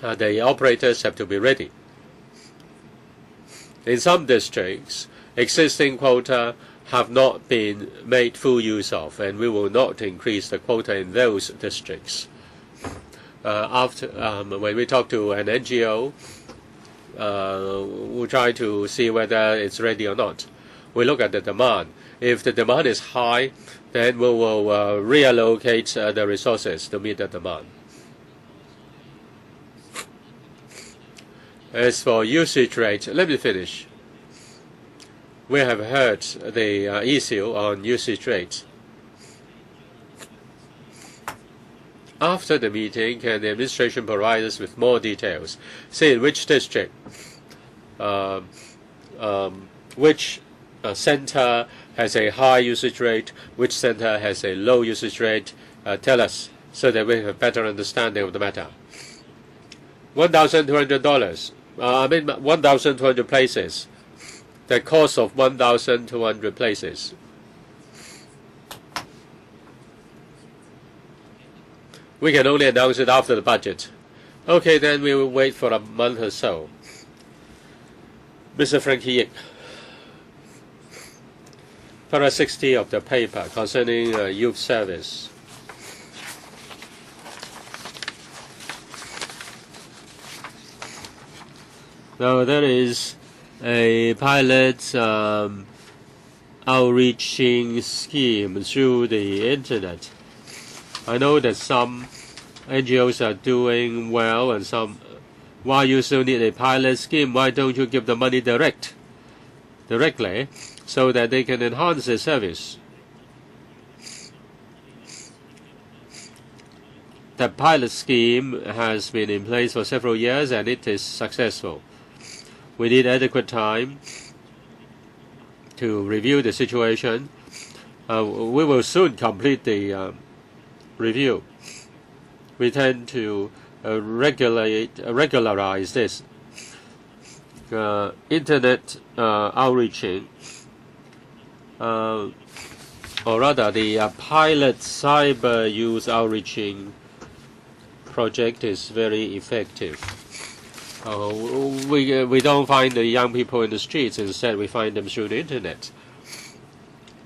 The operators have to be ready. In some districts, existing quota have not been made full use of, and we will not increase the quota in those districts. When we talk to an NGO, we'll try to see whether it's ready or not. We look at the demand. If the demand is high, then we will reallocate the resources to meet the demand. As for usage rate, let me finish. We have heard the issue on usage rate. After the meeting, can the administration provide us with more details? Say in which district, which center has a high usage rate, which center has a low usage rate. Tell us so that we have a better understanding of the matter. $1,200. 1,200 places. The cost of 1,200 places. We can only announce it after the budget. Okay, then we will wait for a month or so. Mr. Frankie Yik. Paragraph 60 of the paper concerning youth service. Now there is a pilot outreaching scheme through the internet. I know that some NGOs are doing well and some. Why you still need a pilot scheme? Why don't you give the money directly so that they can enhance their service? The pilot scheme has been in place for several years and it is successful. We need adequate time to review the situation. We will soon complete the review. We tend to regularize this. Internet outreaching or rather the pilot cyber youth outreaching project is very effective. We don't find the young people in the streets. Instead, we find them through the internet.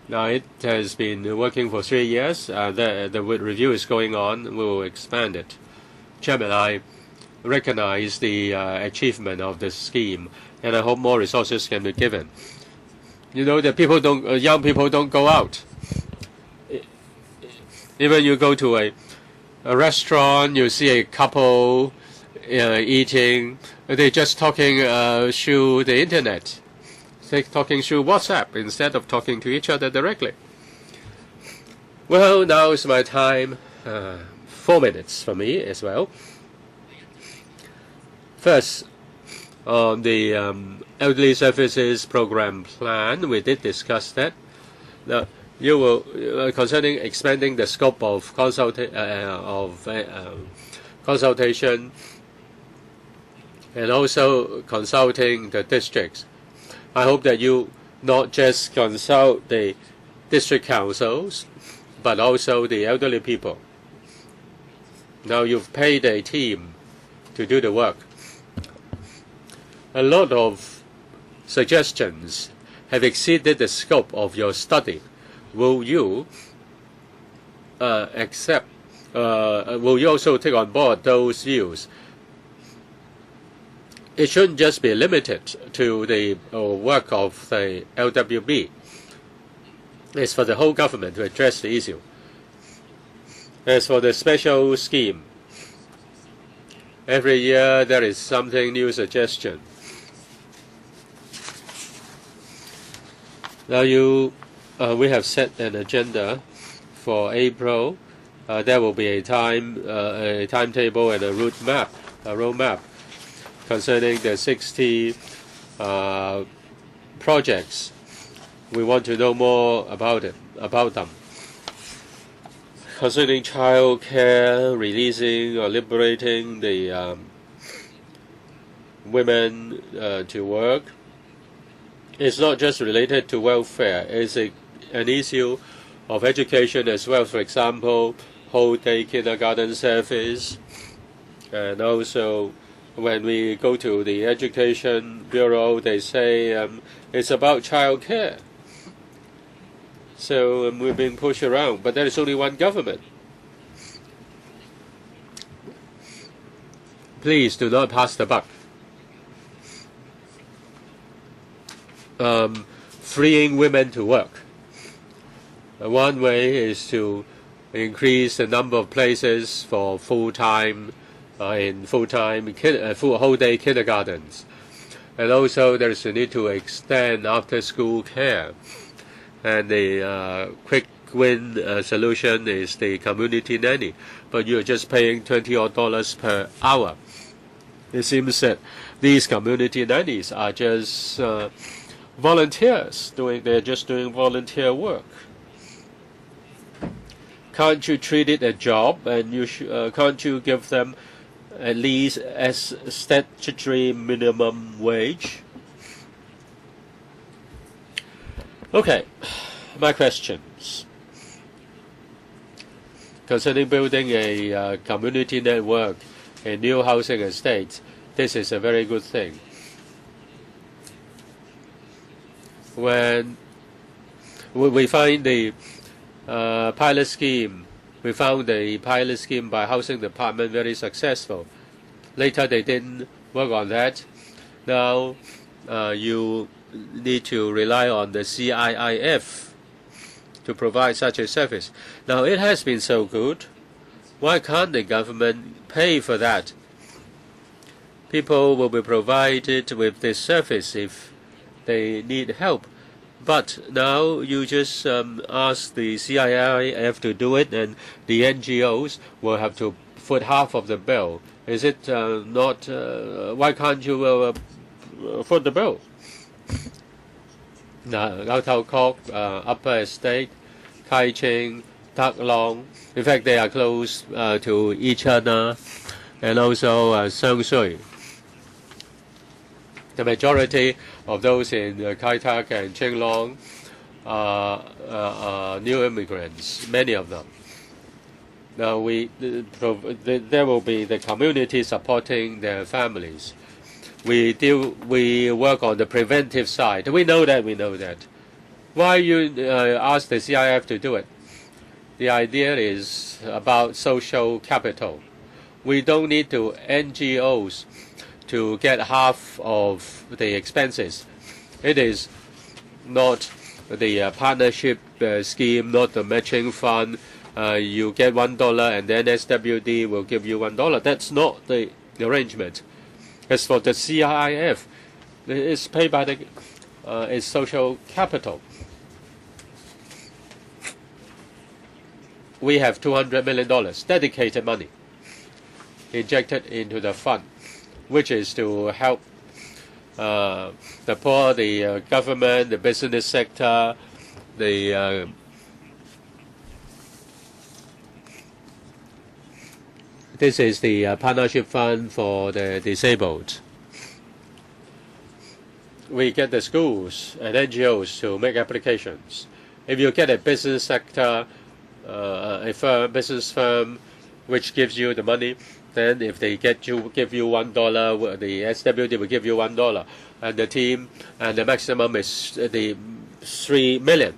Now, it has been working for 3 years. The review is going on. We will expand it. Chairman, I recognize the achievement of this scheme, and I hope more resources can be given. You know that young people don't go out. Even you go to a restaurant, you see a couple eating. They're just talking through the internet. They're talking through WhatsApp instead of talking to each other directly. Well, now is my time. 4 minutes for me as well. First, on the Elderly Services Program Plan, we did discuss that. Now, you will concerning expanding the scope of consultation and also consulting the districts. I hope that you not just consult the district councils, but also the elderly people. Now you've paid a team to do the work. A lot of suggestions have exceeded the scope of your study. Will you will you also take on board those views? It shouldn't just be limited to the work of the LWB. It's for the whole government to address the issue. As for the special scheme, every year there is something new suggestion. Now we have set an agenda for April. There will be a timetable and a roadmap concerning the 60 projects. We want to know more about them. Concerning child care, releasing or liberating the women to work, it's not just related to welfare. It's an issue of education as well. For example, whole day kindergarten service, and also when we go to the Education Bureau, they say it's about child care. So we're being pushed around, but there is only one government. Please do not pass the buck. Freeing women to work. One way is to increase the number of places for full-time whole-day kindergartens, and also there is a need to extend after-school care. And the quick win solution is the community nanny, but you're just paying $20 per hour. It seems that these community nannies are just volunteers. They're just doing volunteer work. Can't you treat it a job, and can't you give them at least as statutory minimum wage? Okay, my questions. Concerning building a community network in new housing estates, this is a very good thing. When we find the pilot scheme, we found the pilot scheme by Housing Department very successful. Later they didn't work on that. Now you need to rely on the CIIF to provide such a service. Now it has been so good. Why can't the government pay for that? People will be provided with this service if they need help. But now you just ask the CIIF to do it, and the NGOs will have to foot half of the bill. Is it not? Why can't you foot the bill? Lau Tau Kok, Upper Estate, Kai Ching, Tak Long. In fact, they are close to each other, and also Sang Shui. The majority of those in Kai Tak and Ching Long are new immigrants, many of them. Now there will be the community supporting their families. We work on the preventive side. We know that. Why you ask the CIF to do it? The idea is about social capital. We don't need to NGOs to get half of the expenses. It is not the partnership scheme, not the matching fund. You get $1 and then SWD will give you $1. That's not the arrangement. As for the CIF, it's paid by the it's social capital. We have $200 million dedicated money injected into the fund, which is to help the poor, the government, the business sector, the this is the partnership fund for the disabled. We get the schools and NGOs to make applications. If you get a business sector, business firm, which gives you the money, then if they give you $1, the SWD will give you $1, and the team, and the maximum is the 3 million.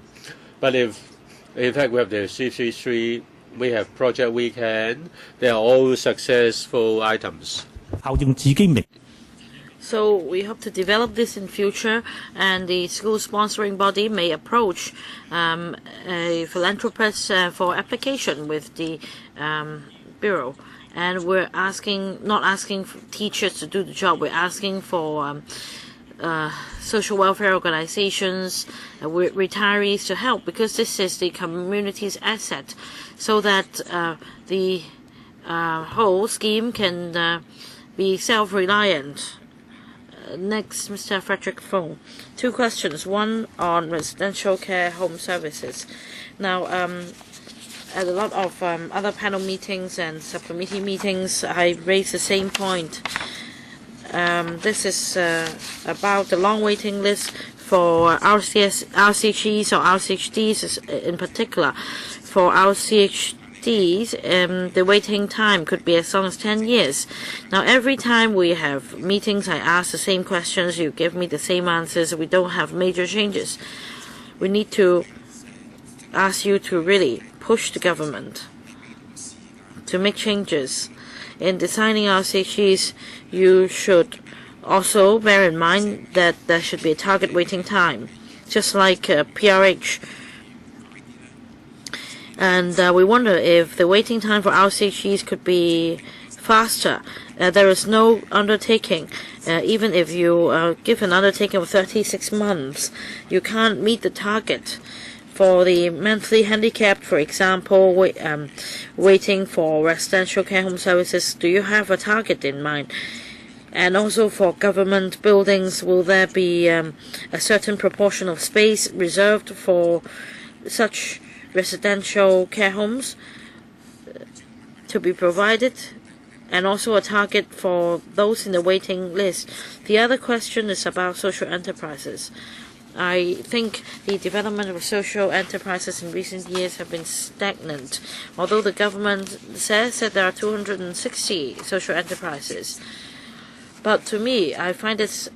But if in fact we have the 333, we have Project Weekend, they are all successful items.
So we hope to develop this in future, and the school sponsoring body may approach a philanthropist for application with the bureau. And we're not asking for teachers to do the job. We're asking for social welfare organizations, retirees to help, because this is the community's asset, so that the whole scheme can be self-reliant. Next, Mr. Frederick Fong. 2 questions. One on residential care home services. Now, at a lot of other panel meetings and subcommittee meetings, I raised the same point. This is about the long waiting list for RCHEs or RCHDs in particular. For RCHDs, the waiting time could be as long as 10 years. Now, every time we have meetings, I ask the same questions, you give me the same answers, we don't have major changes. We need to ask you to really push the government to make changes. In designing RCHEs, you should also bear in mind that there should be a target waiting time, just like PRH. And we wonder if the waiting time for RCHEs could be faster. There is no undertaking. Even if you give an undertaking of 36 months, you can't meet the target. For the mentally handicapped, for example, waiting for residential care home services, do you have a target in mind? And also for government buildings, will there be a certain proportion of space reserved for such residential care homes to be provided, and also a target for those in the waiting list? The other question is about social enterprises. I think the development of social enterprises in recent years have been stagnant. Although the government says that there are 260 social enterprises, but to me, I find it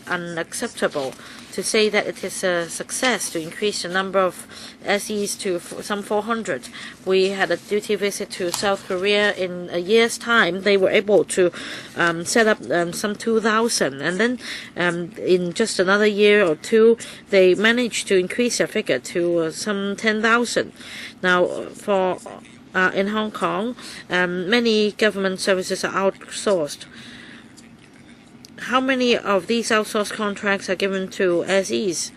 unacceptable to say that it is a success to increase the number of SEs to some 400. We had a duty visit to South Korea. In a year's time, they were able to set up some 2,000. And then in just another year or two, they managed to increase their figure to some 10,000. Now, in Hong Kong, many government services are outsourced. How many of these outsourced contracts are given to SEs?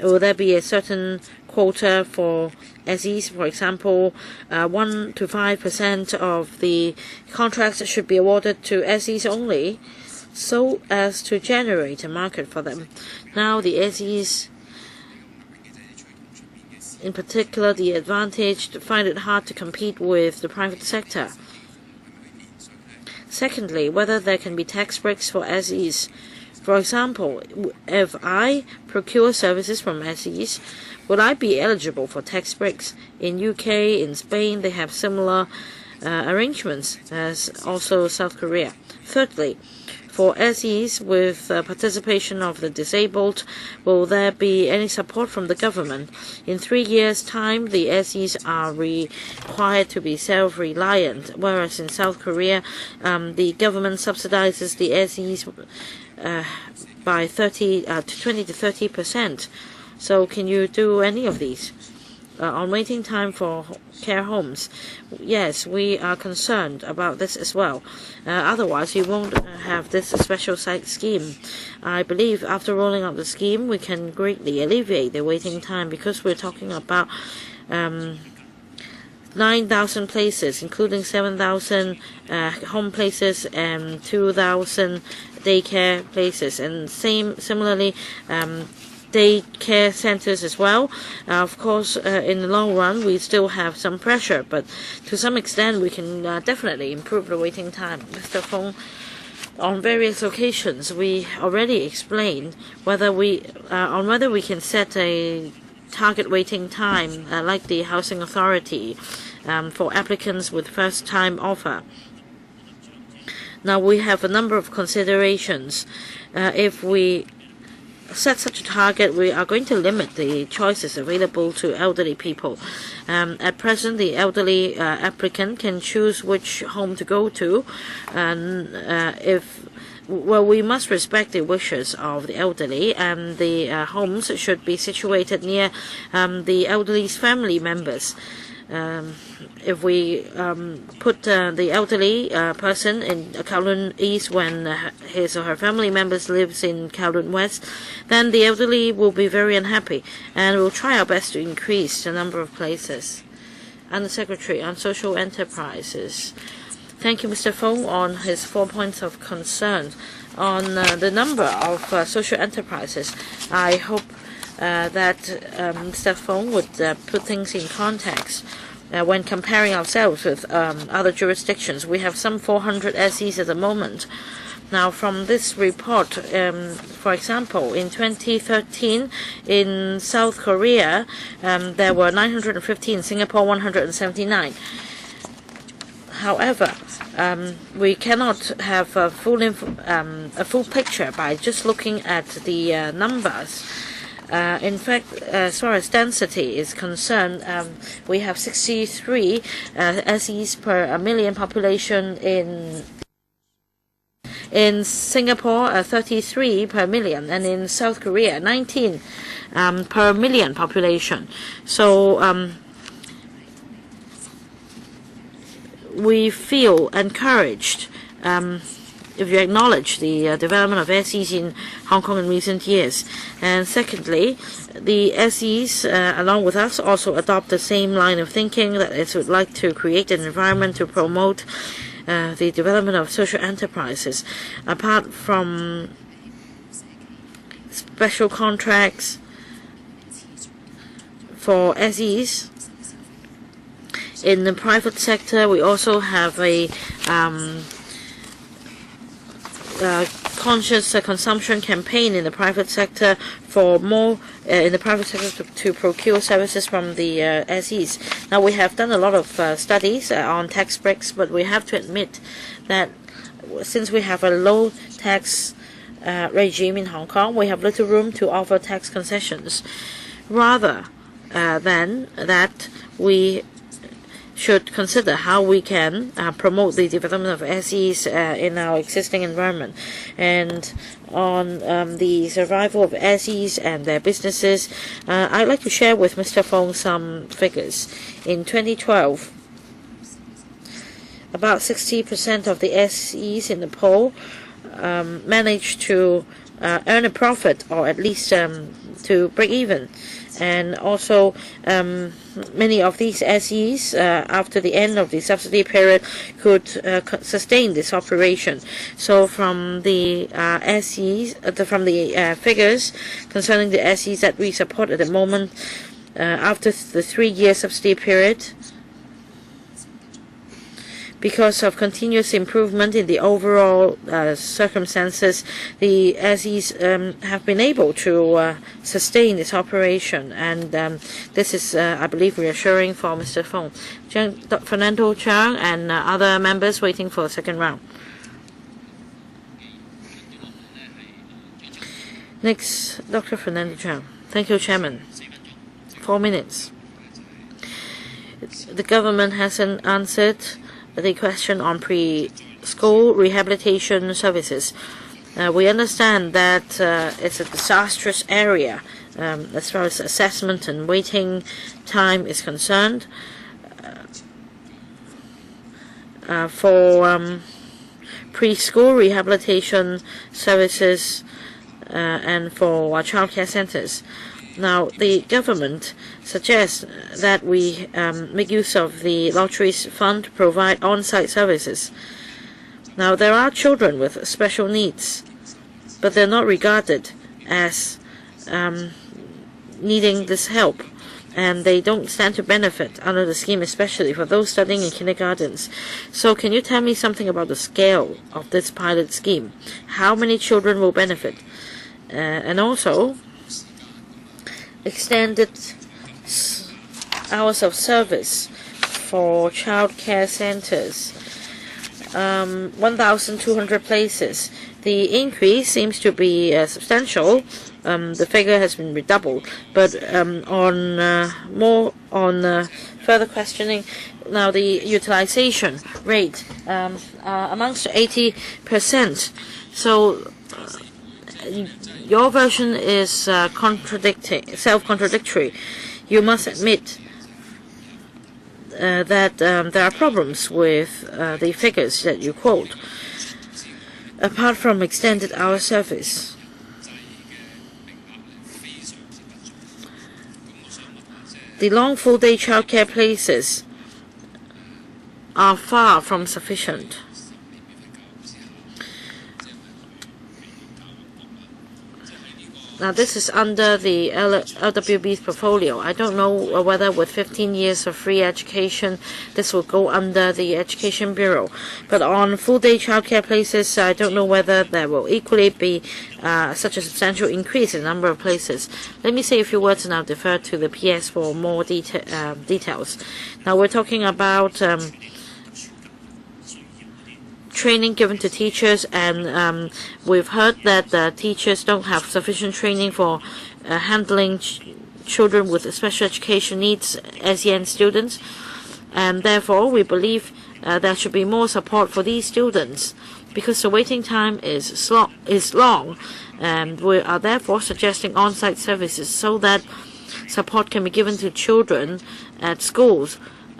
Will there be a certain quota for SEs? For example, 1 to 5% of the contracts should be awarded to SEs only, so as to generate a market for them. Now, the SEs, in particular the advantaged, find it hard to compete with the private sector. Secondly, whether there can be tax breaks for SEs For example, if I procure services from SEs, would I be eligible for tax breaks? In UK, in Spain, they have similar arrangements as also South Korea. Thirdly, for SEs with participation of the disabled, will there be any support from the government? In 3 years' time, the SEs are required to be self-reliant, whereas in South Korea, the government subsidizes the SEs by 20 to 30%. So can you do any of these? On waiting time for care homes, yes, we are concerned about this as well. Otherwise, we won't have this special site scheme. I believe after rolling out the scheme, we can greatly alleviate the waiting time, because we're talking about 9,000 places, including 7,000 home places and 2,000 daycare places, and similarly daycare centers as well. Of course, in the long run, we still have some pressure, but to some extent, we can definitely improve the waiting time. Mr. Fong, on various occasions, we already explained whether we can set a target waiting time, like the Housing Authority, for applicants with first-time offer. Now, we have a number of considerations. If we set such a target, we are going to limit the choices available to elderly people. At present, the elderly applicant can choose which home to go to, and we must respect the wishes of the elderly, and the homes should be situated near the elderly's family members. If we put the elderly person in Kowloon East when his or her family members lives in Kowloon West, then the elderly will be very unhappy, and we'll try our best to increase the number of places. And the Secretary on social enterprises. Thank you, Mr. Fong, on his 4 points of concern. On the number of social enterprises, I hope that Mr. Fong would put things in context. When comparing ourselves with other jurisdictions, we have some 400 SEs at the moment. Now, from this report, for example, in 2013, in South Korea, there were 950, in Singapore, 179. However, we cannot have a full picture by just looking at the numbers. In fact, as far as density is concerned, we have 63 SEs per million population in Singapore, 33 per million, and in South Korea, 19 per million population. So we feel encouraged if you acknowledge the development of SEs in Hong Kong in recent years. And secondly, the SEs, along with us, also adopt the same line of thinking, that it would like to create an environment to promote the development of social enterprises. Apart from special contracts for SEs, in the private sector, we also have a conscious consumption campaign in the private sector for more in the private sector to procure services from the SEs. Now, we have done a lot of studies on tax breaks, but we have to admit that since we have a low tax regime in Hong Kong, we have little room to offer tax concessions. Rather than that, we should consider how we can promote the development of SEs in our existing environment. And on the survival of SEs and their businesses, I'd like to share with Mr. Fong some figures. In 2012, about 60% of the SEs in the poll managed to earn a profit, or at least to break even. And also, many of these SEs, after the end of the subsidy period, could sustain this operation. So, from the SEs, from the figures concerning the SEs that we support at the moment, after the 3-year subsidy period, because of continuous improvement in the overall circumstances, the SEs have been able to sustain its operation, and this is, I believe, reassuring for Mr. Fong. Fernando Chang and other members waiting for the second round. Next, Dr. Fernando Chang. Thank you, Chairman. 4 minutes. The government hasn't answered the question on preschool rehabilitation services. We understand that it's a disastrous area as far as assessment and waiting time is concerned. For preschool rehabilitation services and for childcare centers. Now, the government suggests that we make use of the lotteries fund to provide on-site services. Now, there are children with special needs, but they're not regarded as needing this help, and they don't stand to benefit under the scheme, especially for those studying in kindergartens. So can you tell me something about the scale of this pilot scheme? How many children will benefit? And also, extended hours of service for child care centers, 1,200 places. The increase seems to be substantial. The figure has been redoubled, but more on further questioning, now the utilization rate amounts to 80%. So your version is self-contradictory. You must admit that there are problems with the figures that you quote. Apart from extended hour service, the long full-day childcare places are far from sufficient. Now, this is under the LWB's portfolio. I don't know whether with 15 years of free education, this will go under the Education Bureau. But on full-day childcare places, I don't know whether there will equally be such a substantial increase in the number of places. Let me say a few words and I'll defer to the PS for more details. Now, we're talking about training given to teachers, and we've heard that teachers don't have sufficient training for handling children with special education needs, SEN students, and therefore we believe there should be more support for these students because the waiting time is long, and we are therefore suggesting on-site services so that support can be given to children at schools.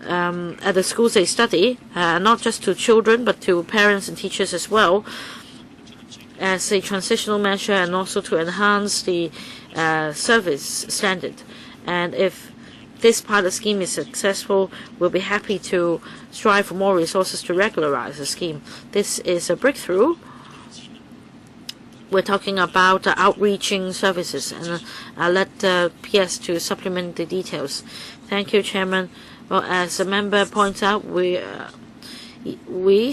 At the schools they study, not just to children but to parents and teachers as well, as a transitional measure and also to enhance the service standard. And if this pilot scheme is successful, we'll be happy to strive for more resources to regularize the scheme. This is a breakthrough. We're talking about outreaching services, and I'll let PS to supplement the details. Thank you, Chairman. Well, as the member points out, we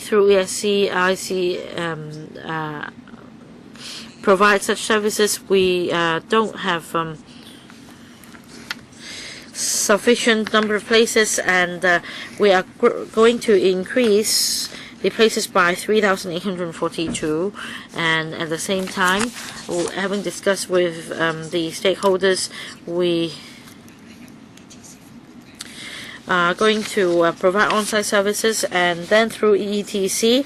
through ESC, IC, provide such services. We don't have sufficient number of places, and we are going to increase the places by 3,842, and at the same time, having discussed with the stakeholders, we are going to provide on-site services, and then through EETC,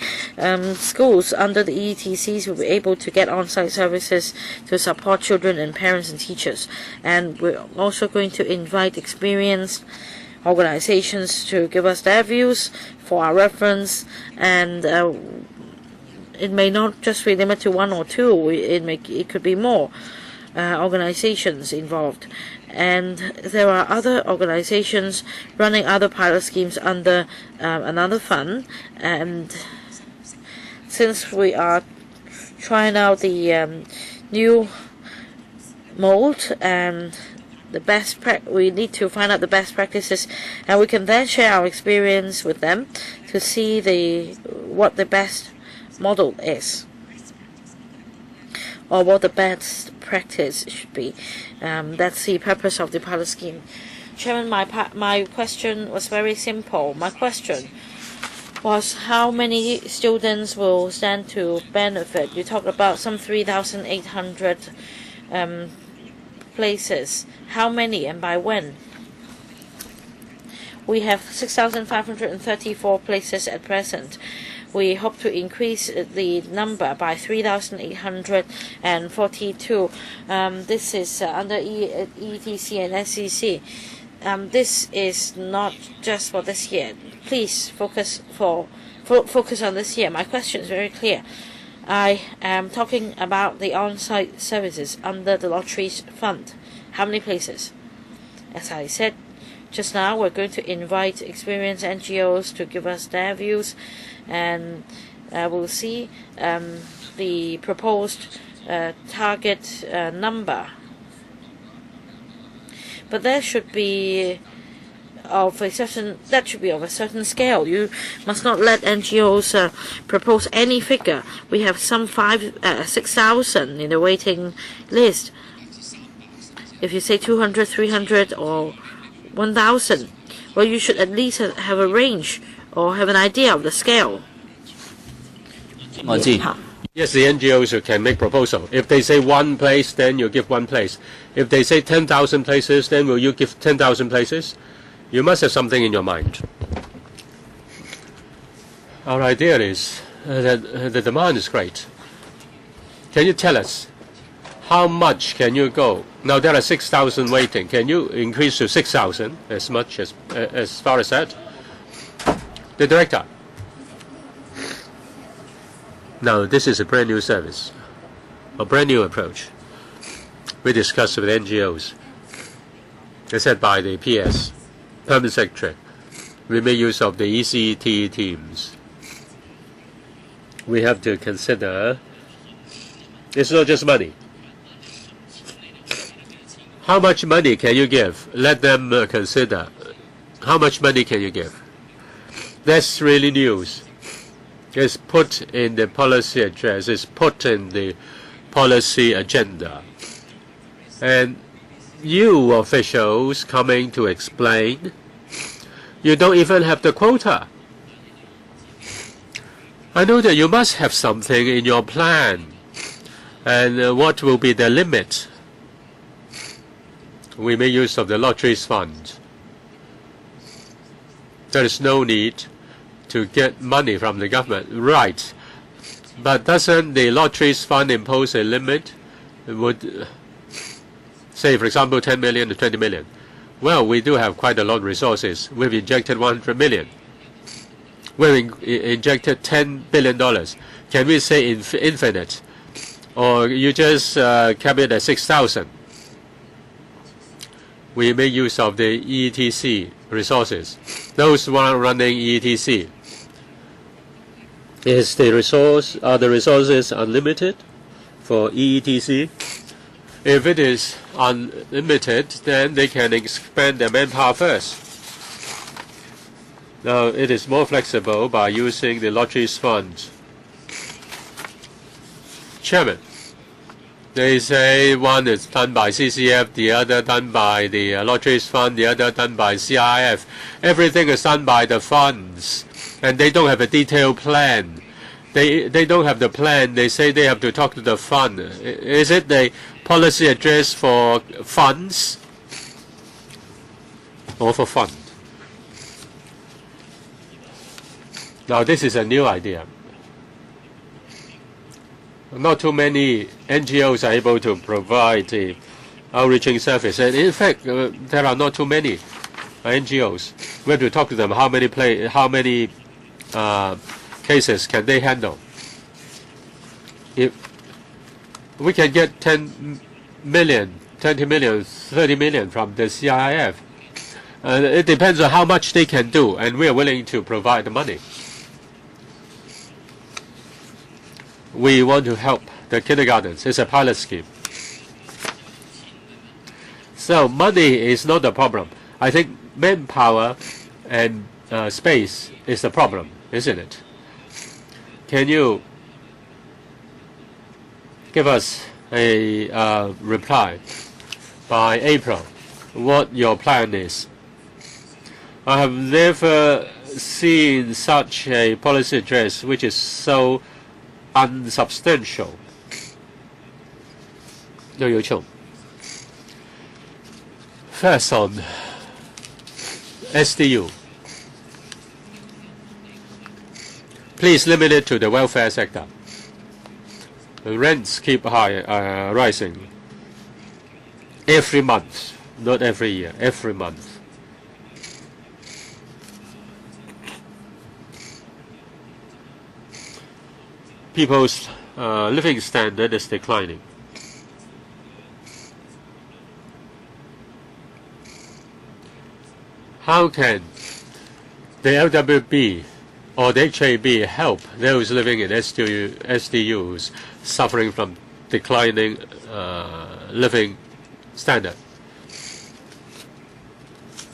schools under the EETCs will be able to get on-site services to support children and parents and teachers. And we're also going to invite experienced organizations to give us their views for our reference, and it may not just be limited to one or two. It could be more organizations involved. And there are other organizations running other pilot schemes under another fund. And since we are trying out the new mold, and we need to find out the best practices, and we can then share our experience with them to see what the best model is, or what the best practice should be. That's the purpose of the pilot scheme. Chairman, my question was very simple. My question was how many students will stand to benefit. You talked about some 3,800 places. How many and by when? We have 6,534 places at present. We hope to increase the number by 3,842. This is under ETC and SEC. This is not just for this year. Please focus on this year. My question is very clear. I am talking about the on-site services under the lotteries fund. How many places? As I said just now, we're going to invite experienced NGOs to give us their views, and we'll see the proposed target number. But that should be of a certain scale. You must not let NGOs propose any figure. We have some 6,000 in the waiting list. If you say 200, 300, or 1,000, well, you should at least have a range or have an idea of the scale.
Yes, the NGOs can make proposal. If they say one place, then you give one place. If they say 10,000 places, then will you give 10,000 places? You must have something in your mind. Our idea is that the demand is great. Can you tell us how much can you go? Now there are 6,000 waiting. Can you increase to 6,000 as much as far as that? The director. Now this is a brand new service, a brand new approach. We discussed with NGOs. They said by the PS, Permanent Secretary, we make use of the ECT teams. We have to consider it's not just money. How much money can you give? Let them consider. How much money can you give? That's really news. It's put in the policy address. It's put in the policy agenda. And you officials coming to explain, you don't even have the quota. I know that you must have something in your plan. And what will be the limit? We make use of the lotteries fund. There is no need to get money from the government. Right. But doesn't the lotteries fund impose a limit? It would say, for example, 10 million to 20 million. Well, we do have quite a lot of resources. We've injected 100 million. We've injected $10 billion. Can we say infinite? Or you just cap it at 6,000? We make use of the ETC resources. Those who are running ETC. Are the resources unlimited for EETC? If it is unlimited, then they can expand their manpower first. Now, it is more flexible by using the lotteries fund. Chairman, they say one is done by CCF, the other done by the lotteries fund, the other done by CIF. Everything is done by the funds, and they don't have a detailed plan. They don't have the plan. They say they have to talk to the fund. Is it the policy address for funds or for fund? Now this is a new idea. Not too many NGOs are able to provide the outreaching service, and in fact, there are not too many NGOs. We have to talk to them. How many cases can they handle? If we can get 10 million, 20 million, 30 million from the CIF, it depends on how much they can do, and we are willing to provide the money. We want to help the kindergartens. It's a pilot scheme. So money is not the problem. I think manpower and space is the problem, isn't it? Can you give us a reply by April what your plan is? I have never seen such a policy address which is so unsubstantial. 又有窮. First on SDU. Please limit it to the welfare sector. The rents keep rising every month, not every year, every month. People's living standard is declining. How can the LWB or the HAB help those living in SDUs suffering from declining living standard?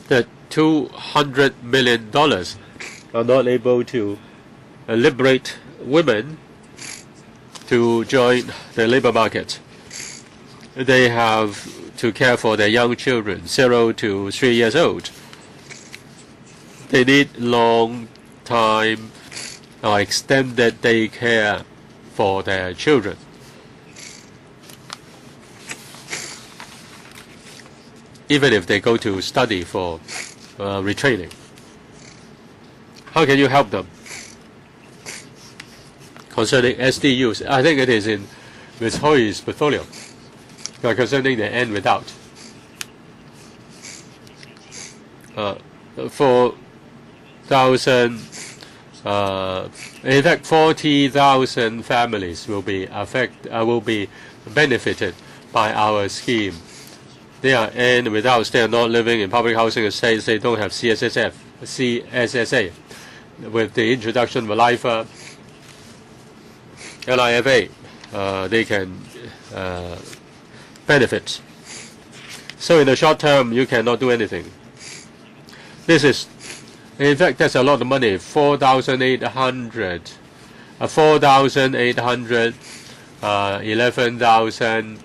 The $200 million are not able to liberate women to join the labor market. They have to care for their young children, 0 to 3 years old. They need long time or extended day care for their children. Even if they go to study for retraining. How can you help them? Concerning SDUs, I think it is in Ms. Hoy's portfolio. Concerning the end without. 4,000, in fact, 40,000 families will be benefited by our scheme. They are in without. They are not living in public housing estates. They don't have CSSA. With the introduction of LIFA, they can benefit. So in the short term, you cannot do anything. This is, in fact, that's a lot of money. 4,800, 4,800, 11,000,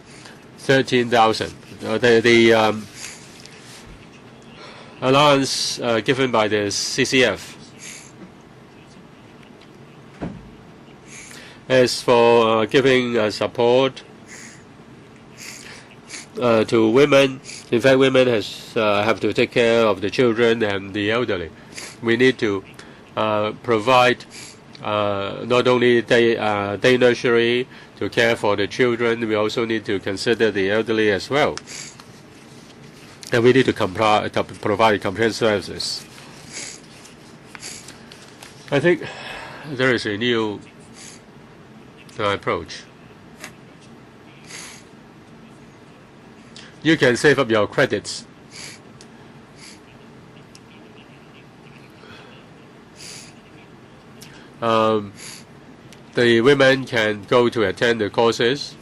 13,000. The allowance given by the CCF. As for giving support to women, in fact, women have to take care of the children and the elderly. We need to provide not only day nursery to care for the children, we also need to consider the elderly as well. And we need to provide comprehensive services. I think there is a new approach. You can save up your credits. The women can go to attend the courses.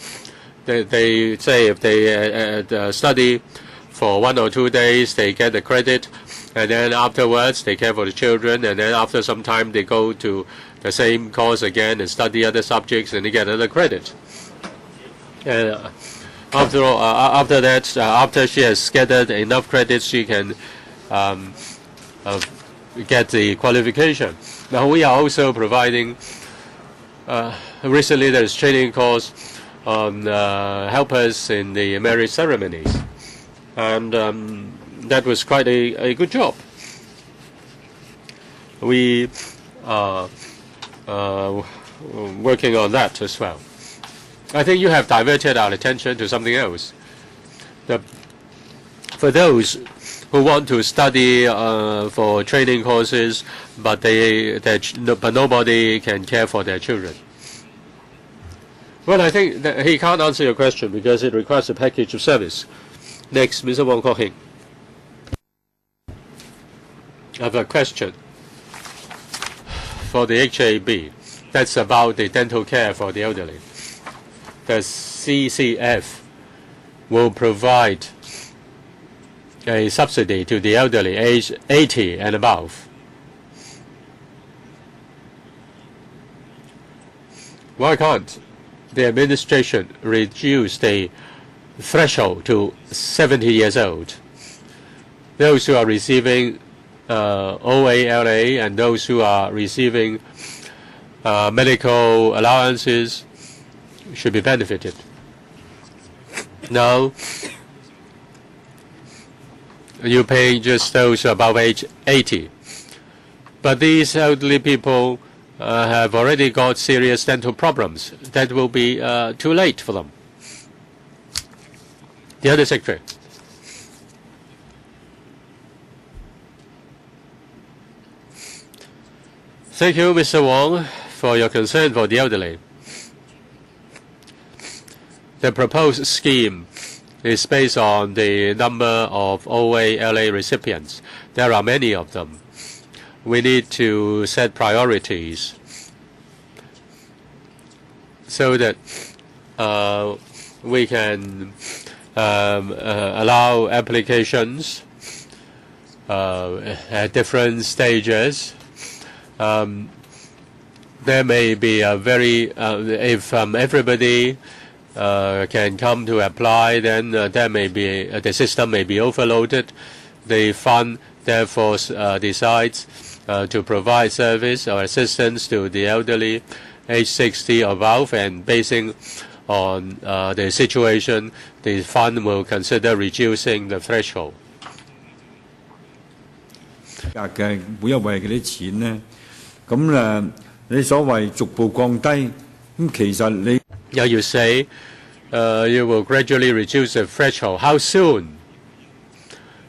They say if they study for 1 or 2 days, they get the credit, and then afterwards they care for the children, and then after some time they go to the same course again and study other subjects, and they get another credit. And after all, after that, after she has gathered enough credits, she can get the qualification. Now we are also providing. Recently, there is training course on helpers in the marriage ceremonies, and that was quite a good job. We are working on that as well. I think you have diverted our attention to something else. For those who want to study for training courses, but nobody can care for their children. Well, I think that he can't answer your question because it requires a package of service. Next, Mr. Wong Kok Hing. I have a question for the HAB. That's about the dental care for the elderly. The CCF will provide a subsidy to the elderly aged 80 and above. Why can't the administration reduce the threshold to 70 years old? Those who are receiving OALA and those who are receiving medical allowances should be benefited. Now, you pay just those above age 80. But these elderly people have already got serious dental problems. That will be too late for them. The other secretary. Thank you, Mr. Wong, for your concern for the elderly. The proposed scheme is based on the number of OALA recipients. There are many of them. We need to set priorities so that we can allow applications at different stages. There may be a very if everybody can come to apply, then there may be the system may be overloaded. The fund therefore decides to provide service or assistance to the elderly age 60 or above, and basing on the situation, the fund will consider reducing the threshold.
嘅每一位嗰啲錢咧，咁你所謂逐步降低，咁其實你
Yeah, you say you will gradually reduce the threshold. How soon?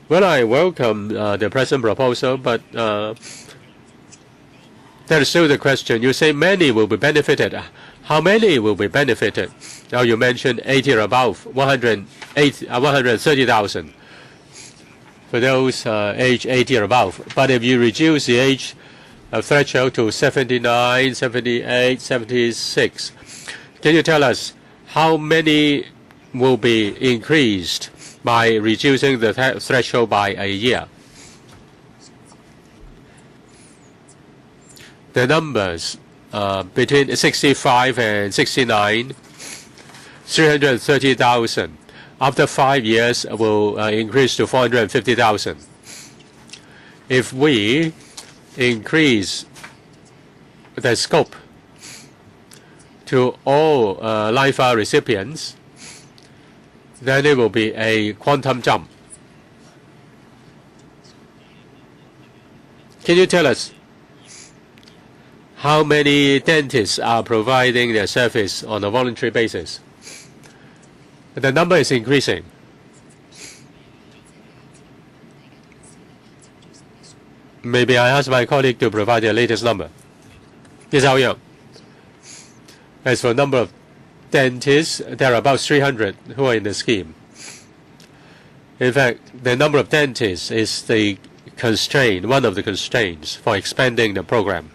Well, I welcome the present proposal, but there is still the question. You say many will be benefited. How many will be benefited? Now you mentioned 80 or above, 130,000 for those age 80 or above. But if you reduce the age threshold to 79, 78, 76, can you tell us how many will be increased by reducing the threshold by a year? The numbers between 65 and 69, 330,000. After 5 years, will increase to 450,000. If we increase the scope to all LIFA recipients, then it will be a quantum jump. Can you tell us how many dentists are providing their service on a voluntary basis? The number is increasing. Maybe I ask my colleague to provide the latest number. Yes, Hao Yang. As for number of dentists, there are about 300 who are in the scheme. In fact, the number of dentists is the constraint, one of the constraints for expanding the program.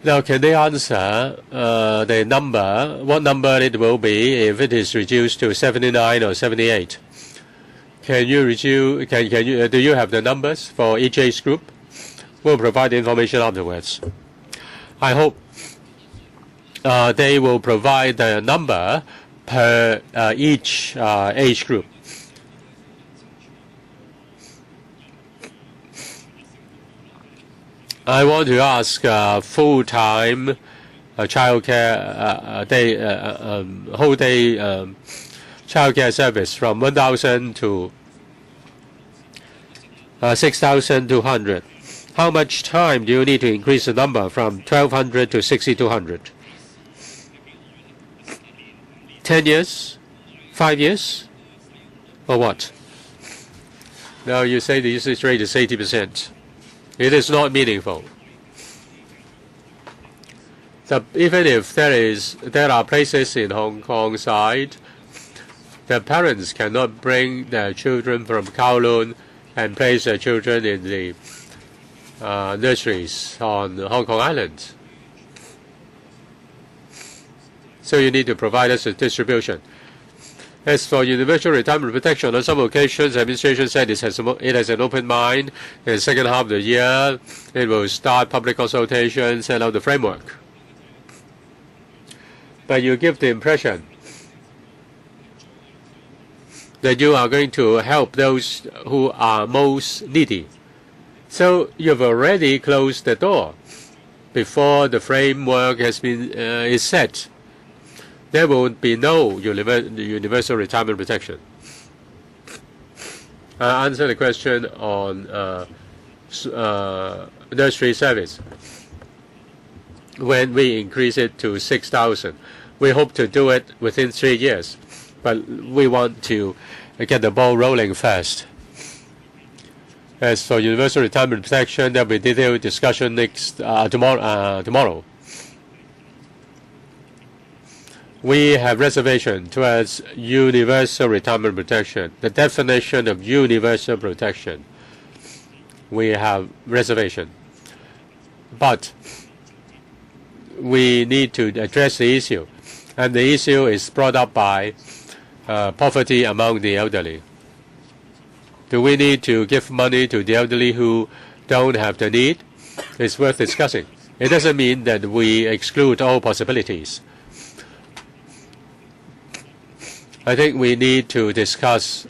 Now, can they answer the number, what number it will be if it is reduced to 79 or 78? Can you reduce? Do you have the numbers for each age group? We'll provide the information afterwards. I hope they will provide the number per each age group. I want to ask full-time childcare whole day childcare service from 1,000 to 6,200. How much time do you need to increase the number from 1,200 to 6,200? 10 years? 5 years? Or what? Now you say the usage rate is 80%. It is not meaningful. So even if there are places in Hong Kong side, the parents cannot bring their children from Kowloon and place their children in the nurseries on Hong Kong Island. So you need to provide us with distribution. As for universal retirement protection, on some occasions, administration said it has an open mind. In the second half of the year, it will start public consultation, set out the framework. But you give the impression that you are going to help those who are most needy. So you've already closed the door before the framework has been is set. There will be no universal retirement protection. I answer the question on nursery service. When we increase it to 6,000, we hope to do it within 3 years, but we want to get the ball rolling first. As for universal retirement protection, there will be detailed discussion tomorrow. We have reservation towards universal retirement protection. The definition of universal protection, we have reservation. But we need to address the issue. And the issue is brought up by poverty among the elderly. Do we need to give money to the elderly who don't have the need? It's worth discussing. It doesn't mean that we exclude all possibilities. I think we need to discuss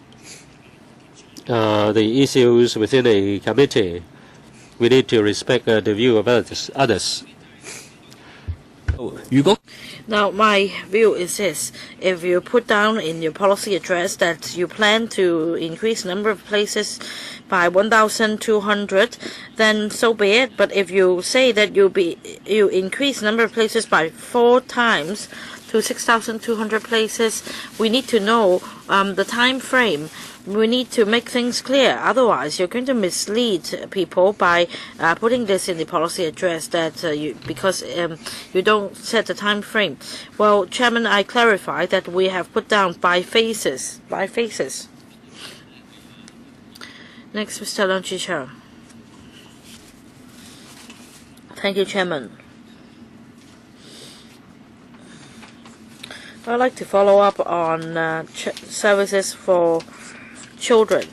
the issues within a committee. We need to respect the view of others.
Now, my view is this. If you put down in your policy address that you plan to increase number of places by 1,200, then so be it. But if you say that you increase number of places by 4 times to 6,200 places, we need to know the time frame. We need to make things clear. Otherwise, you're going to mislead people by putting this in the policy address that because you don't set the time frame. Well, Chairman, I clarify that we have put down by phases. By phases. Next, Mr. Leung Chi-Chao. Thank you, Chairman. I'd like to follow up on services for children.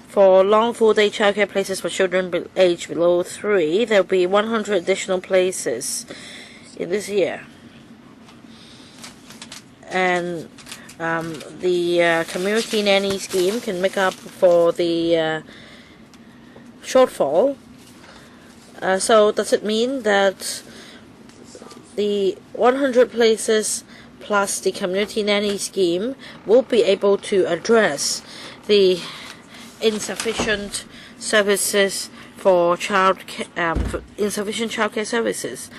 For long full-day childcare places for children aged below 3, there will be 100 additional places in this year. And the community nanny scheme can make up for the shortfall. So does it mean that the 100 places plus the community nanny scheme will be able to address the insufficient services for insufficient childcare services?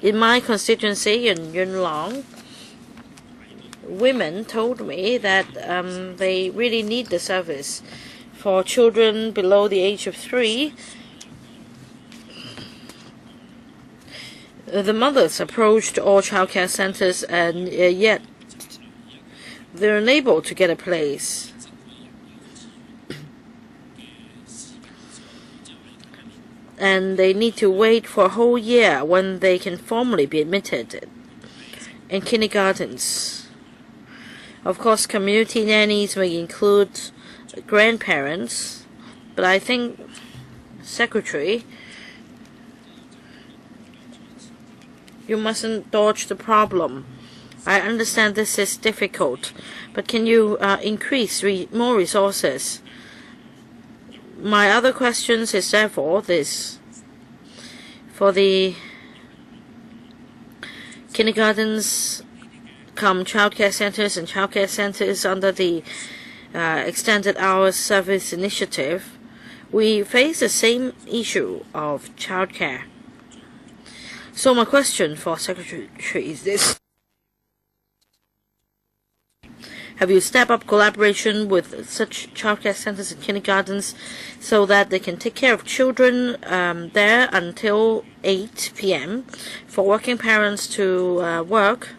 In my constituency in Yuen Long, women told me that they really need the service for children below the age of 3. The mothers approached all childcare centers and yet they're unable to get a place. And they need to wait for a whole year when they can formally be admitted in kindergartens. Of course, community nannies may include grandparents, but I think, Secretary, you mustn't dodge the problem. I understand this is difficult, but can you increase more resources? My other questions is therefore this. For the kindergartens, childcare centers and childcare centers under the Extended Hours Service Initiative, we face the same issue of childcare. So my question for Secretary is this. Have you stepped up collaboration with such childcare centers and kindergartens so that they can take care of children there until 8 p.m. for working parents to work?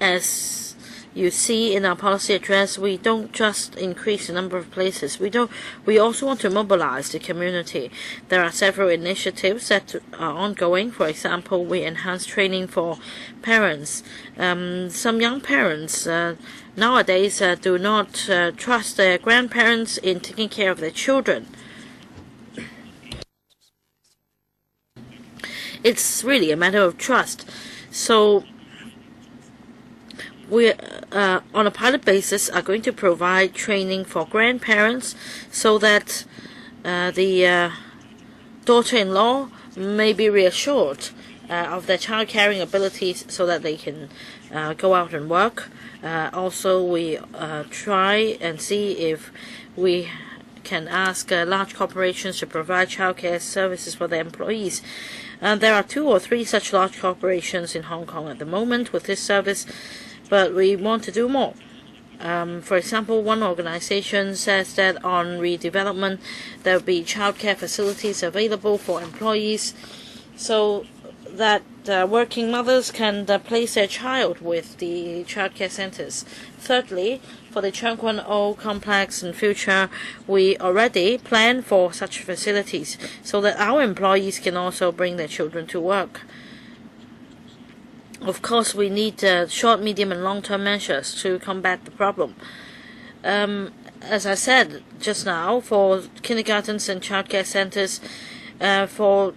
As you see in our policy address, we don't just increase the number of places. We also want to mobilize the community. There are several initiatives that are ongoing. For example, we enhance training for parents. Some young parents nowadays do not trust their grandparents in taking care of their children. It's really a matter of trust. So we, on a pilot basis, are going to provide training for grandparents so that the daughter-in-law may be reassured of their child caring abilities so that they can go out and work. Also, we try and see if we can ask large corporations to provide childcare services for their employees. There are 2 or 3 such large corporations in Hong Kong at the moment with this service, but we want to do more. For example, one organization says that on redevelopment, there will be childcare facilities available for employees so that working mothers can place their child with the childcare centers. Thirdly, for the Cheung Kwan O complex in future, we already plan for such facilities so that our employees can also bring their children to work. Of course, we need short, medium, and long-term measures to combat the problem. As I said just now, for kindergartens and childcare centers, for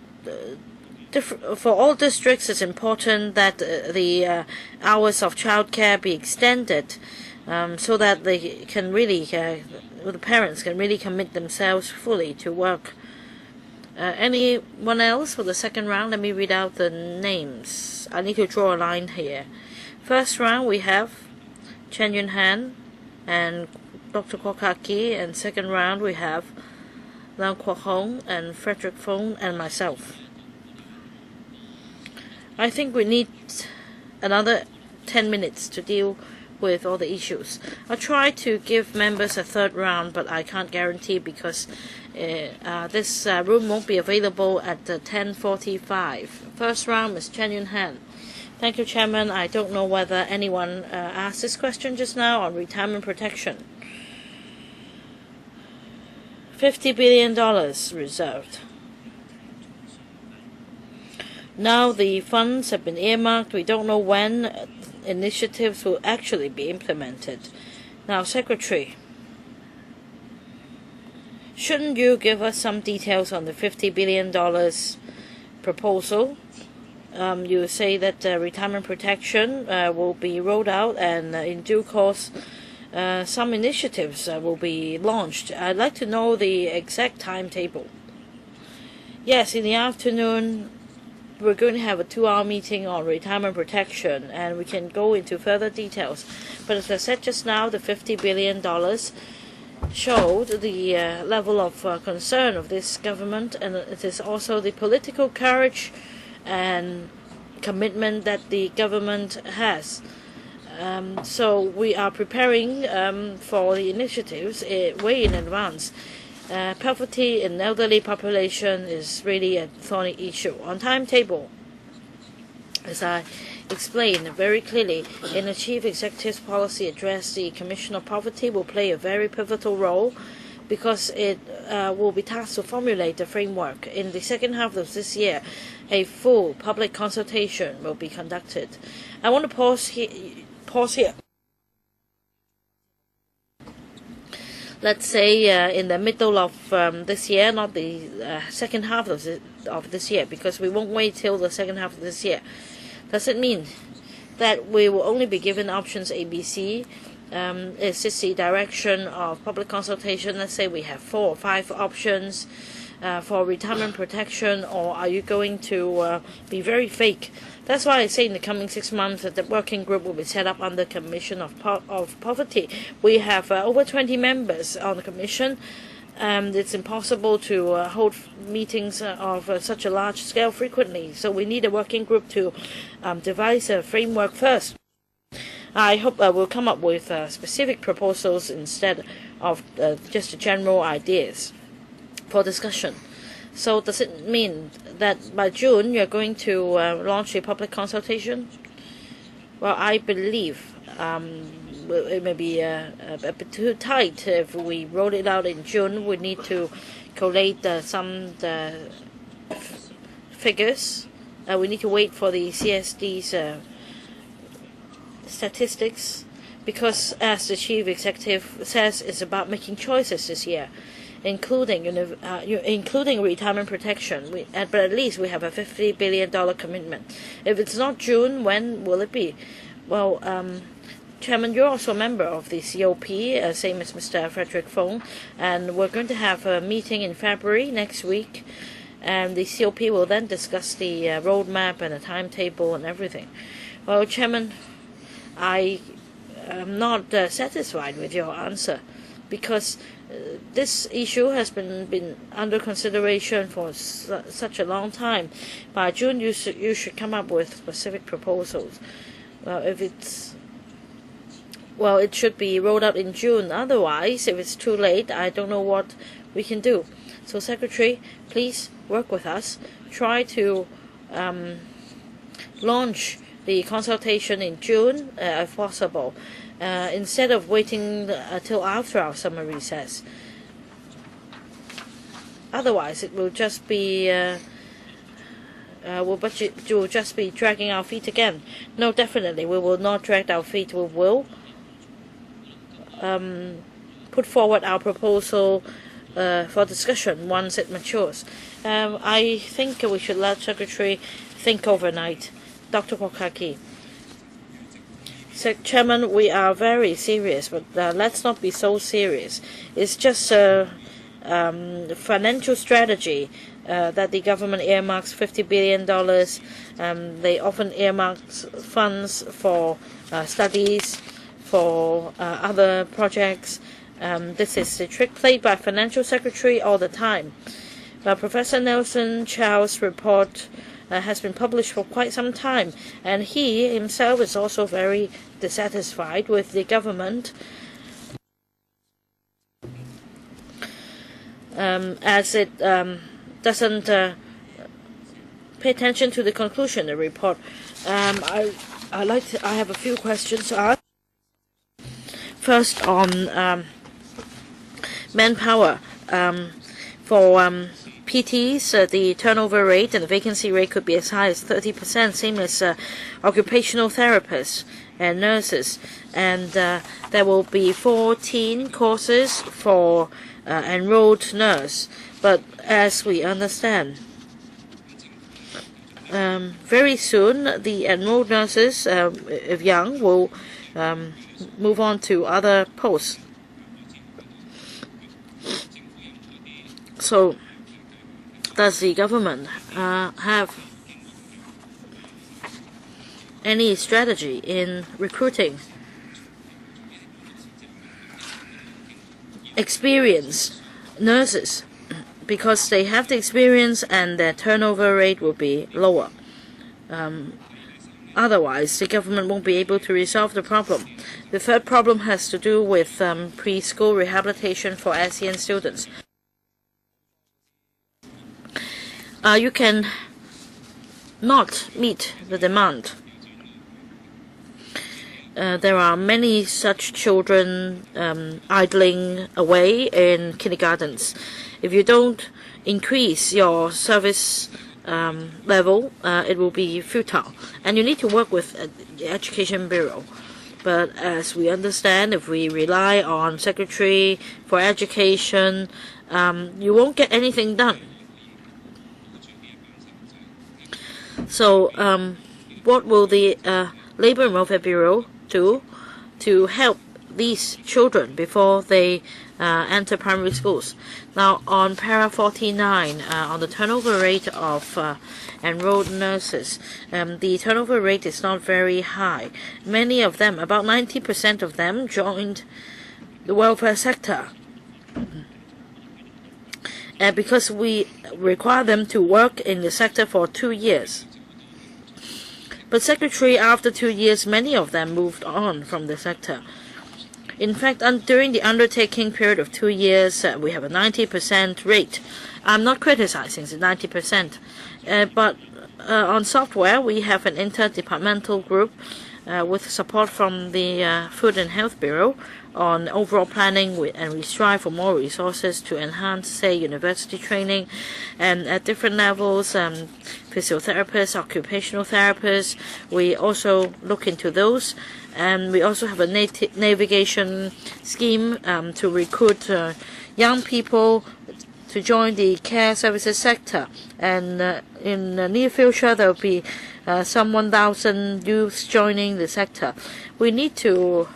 all districts, it's important that the hours of childcare be extended so that they can really, the parents can really commit themselves fully to work. Anyone else for the second round? Let me read out the names. I need to draw a line here. First round we have Chen Yun Han and Dr. Kwok Kaki, and second round we have Lau Kwok Hong and Frederick Fong and myself. I think we need another 10 minutes to deal with all the issues. I'll try to give members a third round, but I can't guarantee because this room won't be available at 10:45. First round is Chen Yun Han. Thank you, Chairman. I don't know whether anyone asked this question just now on retirement protection. $50 billion reserved. Now the funds have been earmarked. We don't know when initiatives will actually be implemented. Now, Secretary, shouldn't you give us some details on the $50 billion proposal? You say that retirement protection will be rolled out, and in due course some initiatives will be launched. I'd like to know the exact timetable. Yes, in the afternoon we're going to have a 2-hour meeting on retirement protection, and we can go into further details. But as I said just now, the $50 billion showed the level of concern of this government, and it is also the political courage and commitment that the government has. So we are preparing for the initiatives way in advance. Poverty in elderly population is really a thorny issue. On timetable, as I explained very clearly in the Chief Executive's policy address, the Commission of Poverty will play a very pivotal role because it will be tasked to formulate the framework. In the second half of this year, a full public consultation will be conducted. I want to pause here. Let's say in the middle of this year, not the second half of this year, because we won't wait till the second half of this year. Does it mean that we will only be given options A, B, C? Is this the direction of public consultation? Let's say we have 4 or 5 options for retirement protection, or are you going to be very fake? That's why I say in the coming 6 months that the working group will be set up under Commission of Poverty. We have over 20 members on the Commission. It's impossible to hold meetings of such a large scale frequently, so we need a working group to devise a framework first. I hope we'll come up with specific proposals instead of just general ideas for discussion. So does it mean that by June you're going to launch a public consultation? Well, I believe it may be a bit too tight. If we roll it out in June, we need to collate some figures. We need to wait for the CSD's statistics, because as the chief executive says, it's about making choices this year, including retirement protection. But at least we have a $50 billion commitment. If it's not June, when will it be? Well, Chairman, you're also a member of the COP, same as Mr. Frederick Fong, and we're going to have a meeting in February next week, and the COP will then discuss the roadmap and the timetable and everything. Well, Chairman, I am not satisfied with your answer, because this issue has been under consideration for such a long time. By June, you should come up with specific proposals. Well, it should be rolled out in June. Otherwise, if it's too late, I don't know what we can do. So, Secretary, please work with us. Try to launch the consultation in June, if possible, instead of waiting until after our summer recess. Otherwise, it will just be will just be dragging our feet again. No, definitely, we will not drag our feet. We will put forward our proposal for discussion once it matures. I think we should let Secretary think overnight. Dr. Kokaki. Chairman, we are very serious, but let's not be so serious. It's just a financial strategy that the government earmarks $50 billion. They often earmark funds for studies, for other projects. This is a trick played by Financial Secretary all the time. Professor Nelson Chow's report has been published for quite some time, and he himself is also very dissatisfied with the government as it doesn't pay attention to the conclusion of the report. I have a few questions to ask. First, on manpower. For PTs, the turnover rate and the vacancy rate could be as high as 30%, same as occupational therapists and nurses. And there will be 14 courses for enrolled nurse. But as we understand, very soon the enrolled nurses, if young, will move on to other posts. So, does the government have any strategy in recruiting experienced nurses? Because they have the experience and their turnover rate will be lower. Otherwise, the government won't be able to resolve the problem. The third problem has to do with preschool rehabilitation for ASEAN students. You can not meet the demand. There are many such children idling away in kindergartens. If you don't increase your service level, it will be futile. And you need to work with the Education Bureau. But as we understand, if we rely on Secretary for Education, you won't get anything done. So, what will the Labour and Welfare Bureau do to help these children before they enter primary schools? Now, on para 49, on the turnover rate of enrolled nurses, the turnover rate is not very high. Many of them, about 90% of them, joined the welfare sector. Because we require them to work in the sector for 2 years. But Secretary, after 2 years, many of them moved on from the sector. In fact, during the undertaking period of 2 years, we have a 90% rate. I'm not criticizing the 90%, but On software, we have an interdepartmental group with support from the Food and Health Bureau on overall planning, and we strive for more resources to enhance, say, university training, and at different levels, physiotherapists, occupational therapists, we also look into those. And we also have a navigation scheme to recruit young people to join the care services sector. And in the near future, there will be some 1,000 youths joining the sector. We need to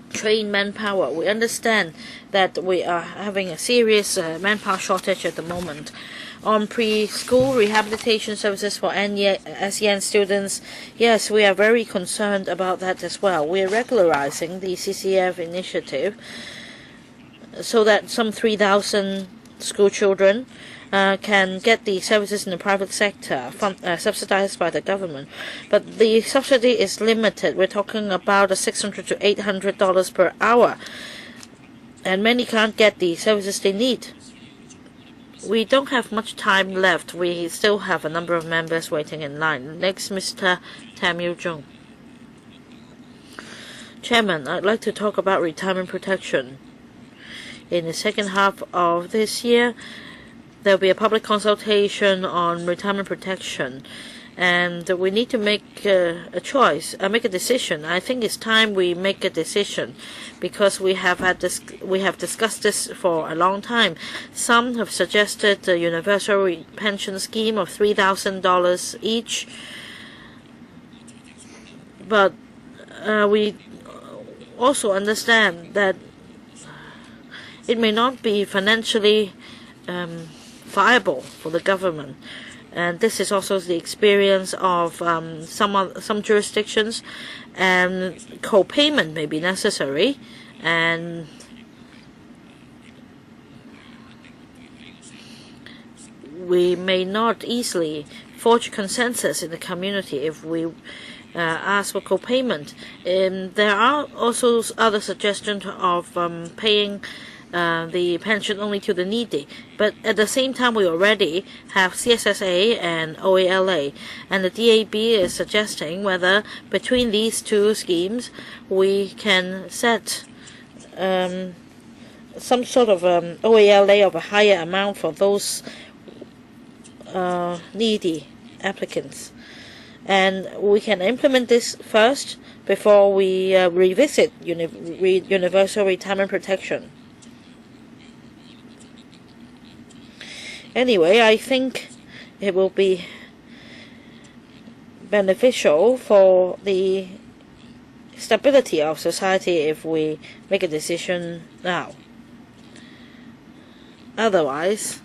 train manpower. We understand that we are having a serious manpower shortage at the moment. On preschool rehabilitation services for SEN students, yes, we are very concerned about that as well. We are regularizing the CCF initiative so that some 3,000 school children can get the services in the private sector subsidized by the government. But the subsidy is limited. We're talking about $600 to $800 per hour, and many can't get the services they need. We don't have much time left. We still have a number of members waiting in line. Next, Mr. Tam Yu-jung. Chairman, I'd like to talk about retirement protection. In the second half of this year, there will be a public consultation on retirement protection, and we need to make a choice, make a decision. I think it's time we make a decision, because we have discussed this for a long time. Some have suggested a universal pension scheme of $3,000 each, but we also understand that it may not be financially viable for the government. And this is also the experience of some jurisdictions, and co-payment may be necessary, and we may not easily forge consensus in the community if we ask for co-payment. There are also other suggestions of paying the pension only to the needy. But at the same time, we already have CSSA and OALA, and the DAB is suggesting whether between these two schemes we can set some sort of OALA of a higher amount for those needy applicants. And we can implement this first before we revisit universal retirement protection. Anyway, I think it will be beneficial for the stability of society if we make a decision now. Otherwise,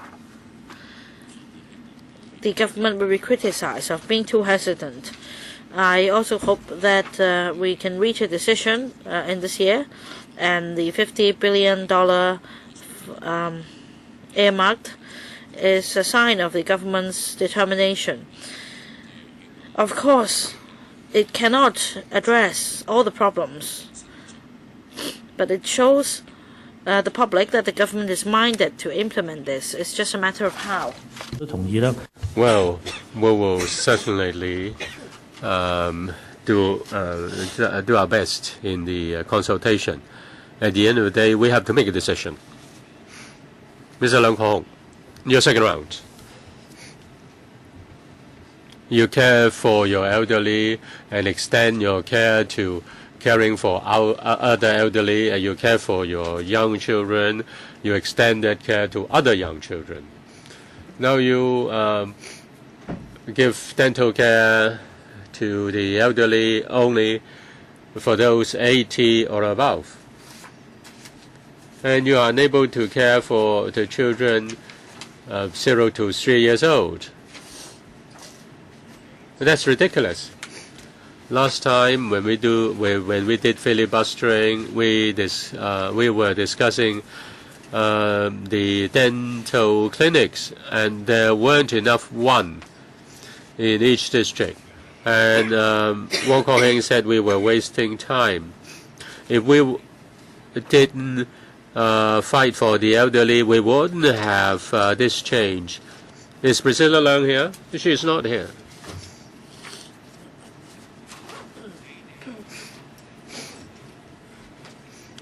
the government will be criticized of being too hesitant. I also hope that we can reach a decision in this year, and the $50 billion earmarked is a sign of the government's determination. Of course, it cannot address all the problems, but it shows the public that the government is minded to implement this. It's just a matter of how.
Well, we will certainly do our best in the consultation. At the end of the day, we have to make a decision. Mr. Leung Ko-hong, your second round. You care for your elderly and extend your care to caring for our other elderly, and you care for your young children, you extend that care to other young children. Now you give dental care to the elderly only for those 80 or above. And you are unable to care for the children 0 to 3 years old. That's ridiculous. Last time when we did filibustering, we were discussing the dental clinics, and there weren't enough one in each district. And Wong Kok-heng said we were wasting time. If we didn't fight for the elderly, we wouldn't have this change. Is Priscilla Leung here? She is not here.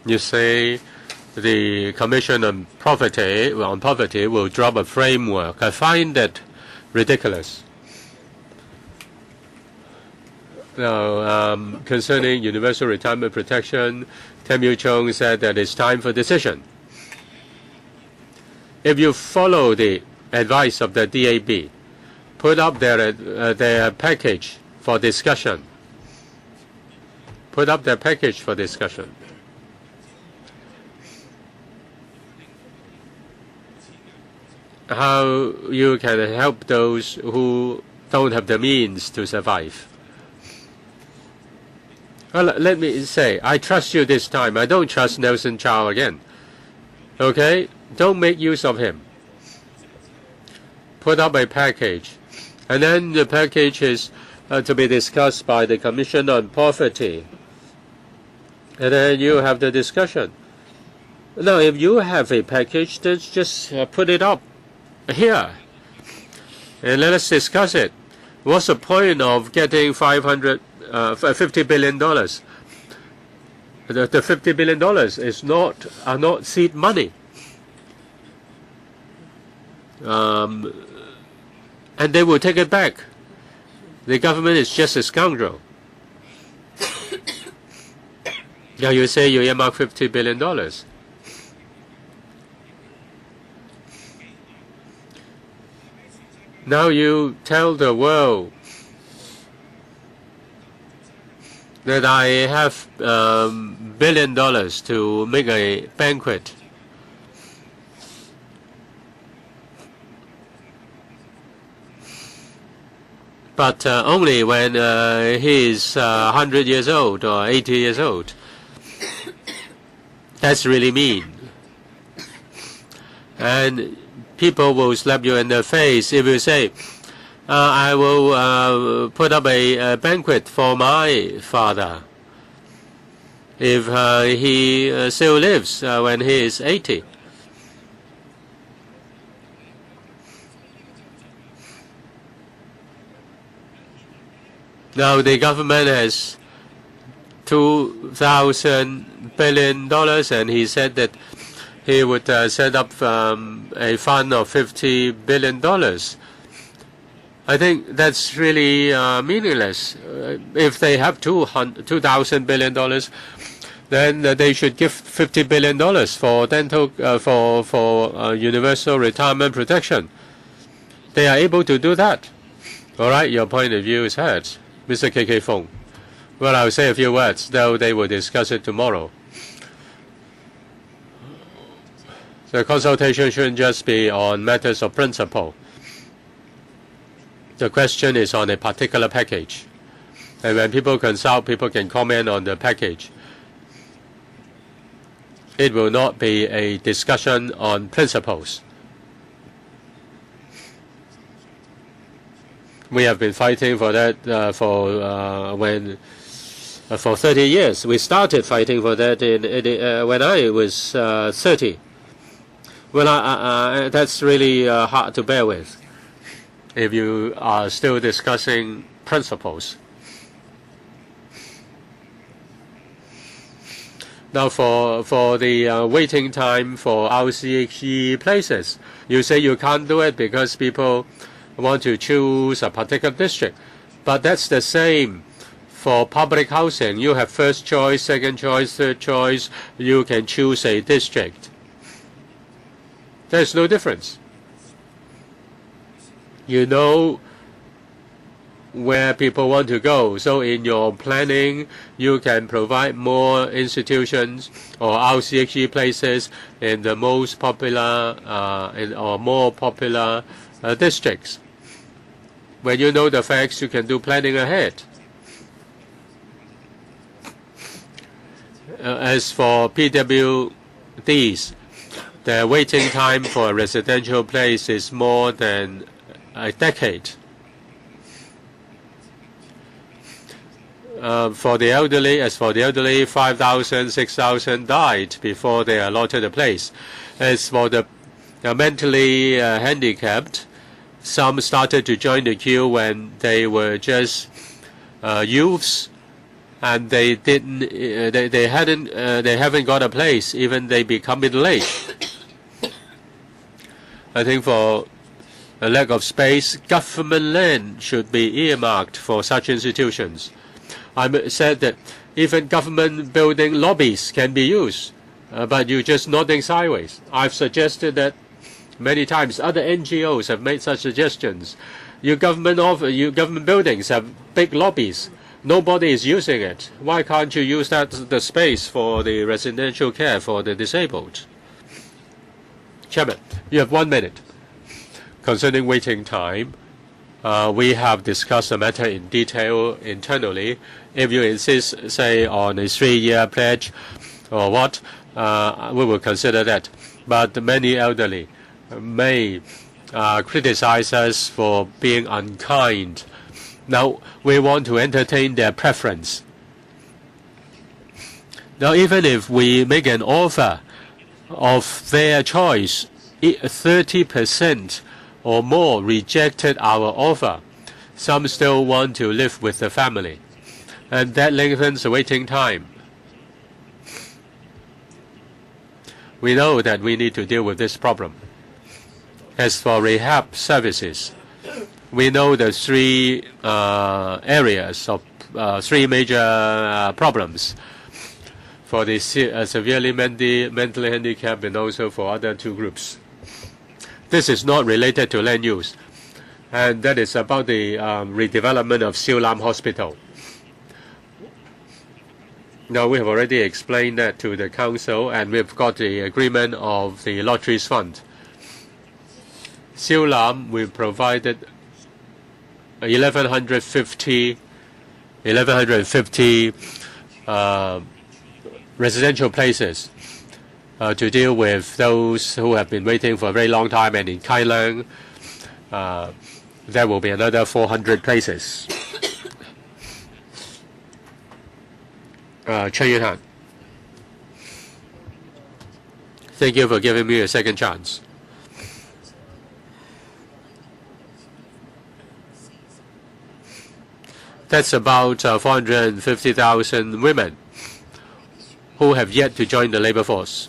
You say the Commission on Poverty will drop a framework. I find that ridiculous. Now, concerning universal retirement protection, Tam Yu Chung said that it's time for decision. If you follow the advice of the DAB, put up their package for discussion. Put up their package for discussion. How you can help those who don't have the means to survive. Well, let me say, I trust you this time. I don't trust Nelson Chow again. Okay? Don't make use of him. Put up a package. And then the package is to be discussed by the Commission on Poverty. And then you have the discussion. Now, if you have a package, then just put it up here. And let us discuss it. What's the point of getting $50 billion? The $50 billion are not seed money. And they will take it back. The government is just a scoundrel. Now you say you earmark $50 billion. Now you tell the world that I have $1 billion to make a banquet. But only when he is 100 years old or 80 years old. That's really mean. And people will slap you in the face if you say, I will put up a banquet for my father if he still lives when he is 80. Now the government has $2,000 billion, and he said that he would set up a fund of $50 billion. I think that's really meaningless. If they have $2,000 billion, then they should give $50 billion for for universal retirement protection. They are able to do that. All right, your point of view is heard. Mr. KK Fong. Well, I'll say a few words, though they will discuss it tomorrow. The consultation shouldn't just be on matters of principle. The question is on a particular package. And when people consult, people can comment on the package. It will not be a discussion on principles. We have been fighting for that for 30 years. We started fighting for that when I was 30. Well, that's really hard to bear with if you are still discussing principles. Now, for the waiting time for RCHE places, you say you can't do it because people want to choose a particular district. But that's the same for public housing. You have first choice, second choice, third choice. You can choose a district. There's no difference. You know where people want to go. So in your planning, you can provide more institutions or RCHE places in the most popular or more popular districts. When you know the facts, you can do planning ahead. As for PWDs, the waiting time for a residential place is more than a decade. For the elderly, 5,000, 6,000 died before they allotted a place. As for the mentally handicapped, Some started to join the queue when they were just youths, and they haven't got a place even they become middle-aged. I think for a lack of space, government land should be earmarked for such institutions. I said that even government building lobbies can be used, but you're just nodding sideways. I've suggested that many times. Other NGOs have made such suggestions. Your government buildings have big lobbies. Nobody is using it. Why can't you use the space for the residential care for the disabled? Chairman, you have 1 minute. Concerning waiting time, we have discussed the matter in detail internally. If you insist, say, on a 3-year pledge or what, we will consider that. But many elderly may criticize us for being unkind. Now, we want to entertain their preference. Now, even if we make an offer of their choice, 30% or more rejected our offer. Some still want to live with the family, and that lengthens the waiting time. We know that we need to deal with this problem. As for rehab services, we know the three areas of three major problems for the severely mentally handicapped and also for other two groups. This is not related to land use, and that is about the redevelopment of Siu Lam Hospital. Now, we have already explained that to the council, and we've got the agreement of the Lotteries Fund. Siu Lam, we provided 1,150 residential places to deal with those who have been waiting for a very long time, and in Kai Leung, there will be another 400 places. Chen Yunhan, thank you for giving me a second chance. That's about 450,000 women who have yet to join the labor force.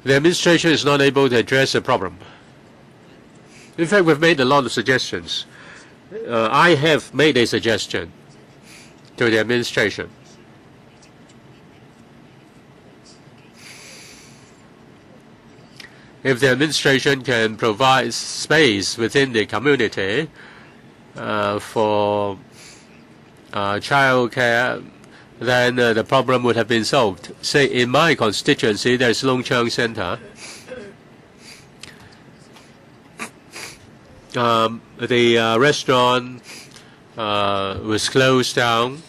The administration is not able to address the problem. In fact, we've made a lot of suggestions. I have made a suggestion to the administration. If the administration can provide space within the community for child care, then the problem would have been solved. Say, in my constituency, there's Longchang Center. The restaurant was closed down.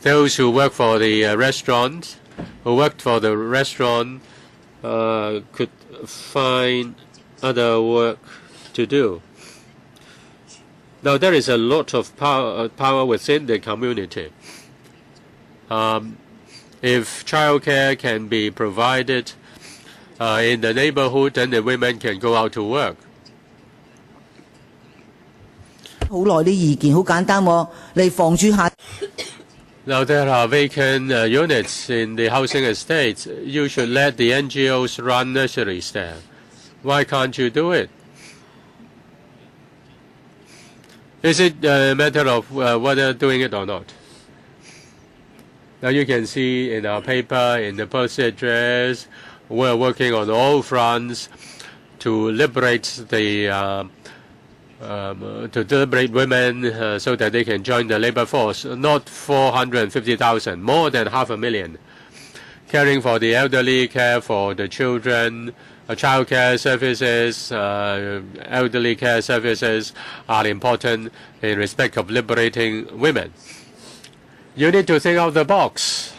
Those who worked for the restaurant, could find other work to do. Now, there is a lot of power within the community. If childcare can be provided in the neighborhood, then the women can go out to work.
好耐啲意見好簡單喎，嚟房住下。
Now, there are vacant units in the housing estates. You should let the NGOs run nurseries there. Why can't you do it? Is it a matter of whether doing it or not? Now, you can see in our paper, in the post address, we're working on all fronts to liberate the women so that they can join the labor force. Not 450,000, more than 500,000. Caring for the elderly, care for the children, child care services, elderly care services are important in respect of liberating women. You need to think out the box.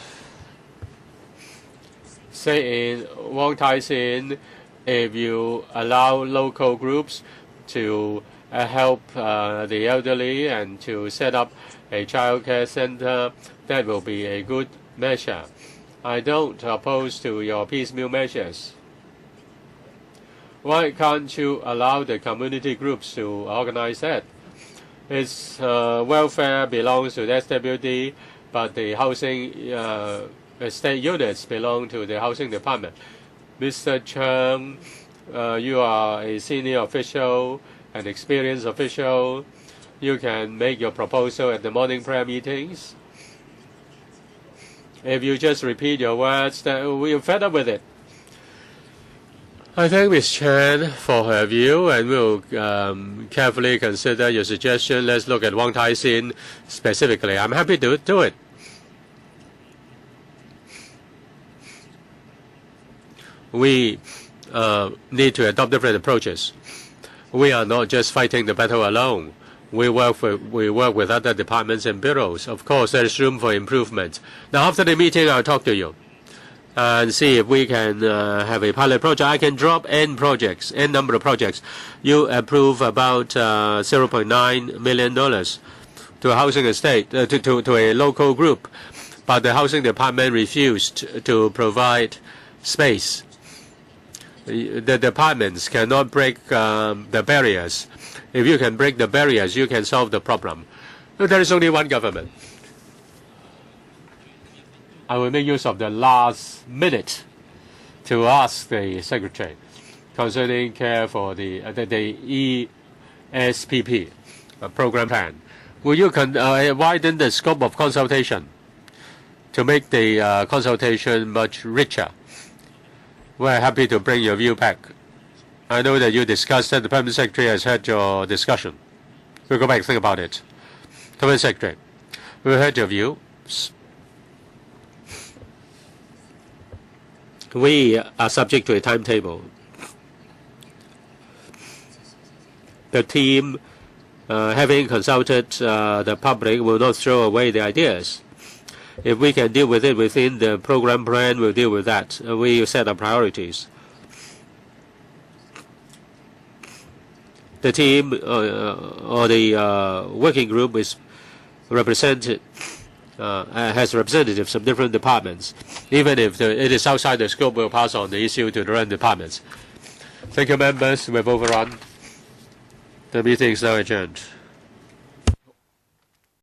Say in Wong Tai Sin, if you allow local groups to help the elderly and to set up a child care center, that will be a good measure. I don't oppose to your piecemeal measures. Why can't you allow the community groups to organize that? Its welfare belongs to the SWD, but the housing estate units belong to the housing department. Mr. Chang, you are a senior official, an experienced official. You can make your proposal at the morning prayer meetings. If you just repeat your words, then we're fed up with it. I thank Ms. Chan for her view, and we'll carefully consider your suggestion. Let's look at Wong Tai Sin specifically. I'm happy to do it. We need to adopt different approaches. We are not just fighting the battle alone. We work with other departments and bureaus. Of course, there is room for improvement. Now, after the meeting, I'll talk to you and see if we can have a pilot project. I can drop N number of projects. You approve about $0.9 million to a housing estate, to a local group, but the housing department refused to provide space. The departments cannot break the barriers. If you can break the barriers, you can solve the problem. There is only one government. I will make use of the last minute to ask the Secretary concerning care for the ESPP program plan. Will you widen the scope of consultation to make the consultation much richer? We're happy to bring your view back. I know that you discussed that. The Permanent Secretary has heard your discussion. We'll go back and think about it. Permanent Secretary, we heard your view. We are subject to a timetable. The team, having consulted the public, will not throw away the ideas. If we can deal with it within the program plan, we'll deal with that. We set our priorities. The team or the working group is represented, has representatives from different departments. Even if it is outside the scope, we'll pass on the issue to the relevant departments. Thank you, members. We've overrun. The meeting is now adjourned.